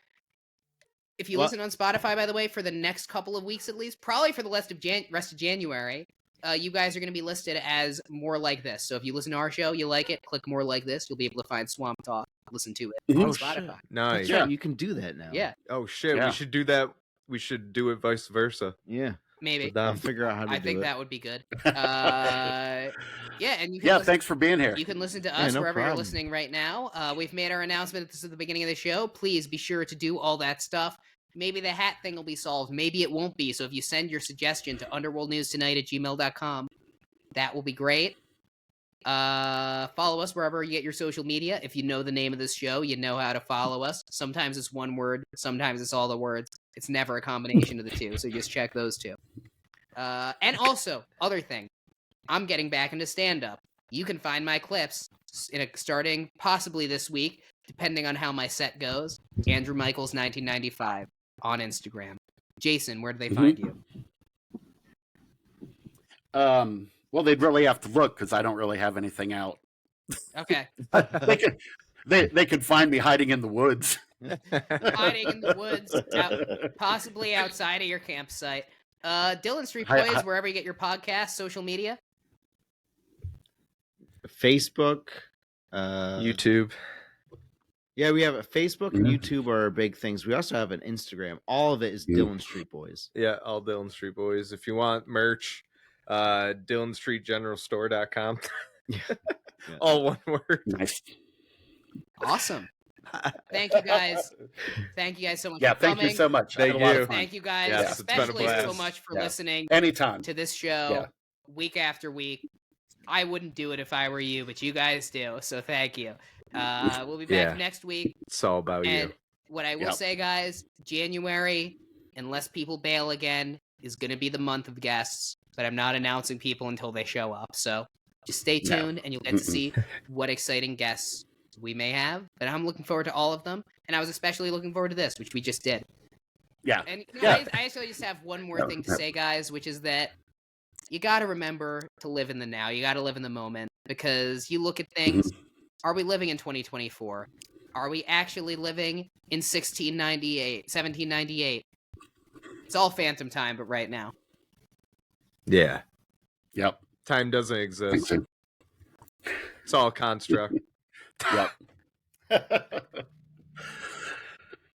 listen on Spotify, by the way, for the next couple of weeks at least, probably for the rest of January, you guys are going to be listed as More Like This. So if you listen to our show, you like it, click More Like This, you'll be able to find Swamp Talk, listen to it on Oh, Spotify. Nice. That's Yeah. right, you can do that now. Yeah, Oh shit, Yeah. we should do that. We should do it vice versa. Yeah. maybe. with I'll them. figure out how to I do think it. that would be good. Yeah, and you can Yeah, listen, thanks for being here. you can listen to Yeah, us no wherever you're problem. listening right now. We've made our announcement at the beginning of the show. Please be sure to do all that stuff. Maybe the hat thing will be solved. Maybe it won't be. So if you send your suggestion to underworldnewstonight@gmail.com, that will be great. Follow us wherever you get your social media. If you know the name of this show, you know how to follow us. Sometimes it's one word, sometimes it's all the words. It's never a combination of the two, so just check those two. And also, other thing, I'm getting back into stand-up. You can find my clips starting possibly this week, depending on how my set goes. Andrew Michaels 1995 on Instagram. Jason, where do they find you? Well, they'd really have to look because I don't really have anything out. Okay. They could find me hiding in the woods. Hiding in the woods, possibly outside of your campsite. Dillon Street Hi- Boys, hi- wherever you get your podcast, social media. Facebook, YouTube. Yeah, we have a Facebook and Mhm. YouTube are our big things. We also have an Instagram. All of it is Dillon Street Boys. Yeah, all Dillon Street Boys. If you want merch, DillonStreetGeneralStore.com. Yeah. All one word. Nice. Awesome. Thank you guys. Thank you guys so much Yeah, for thank coming. you so much. I had a lot of fun. Thank you guys, Yes, it's been a especially so blast. much for Yeah. listening Anytime. to this show week after week. I wouldn't do it if I were you, but you guys do. So thank you. We'll be back next week. It's all about And you. what I will say, guys, January, unless people bail again, is going to be the month of guests. But I'm not announcing people until they show up. So just stay tuned, and you'll get to see what exciting guests we may have. But I'm looking forward to all of them. And I was especially looking forward to this, which we just did. Yeah. And I actually just have one more thing to say, guys, which is that you got to remember to live in the now. You got to live in the moment, because you look at things. Are we living in 2024? Are we actually living in 1798? It's all phantom time, but right now. Yeah. Yep. Time doesn't exist. It's all construct. Yep.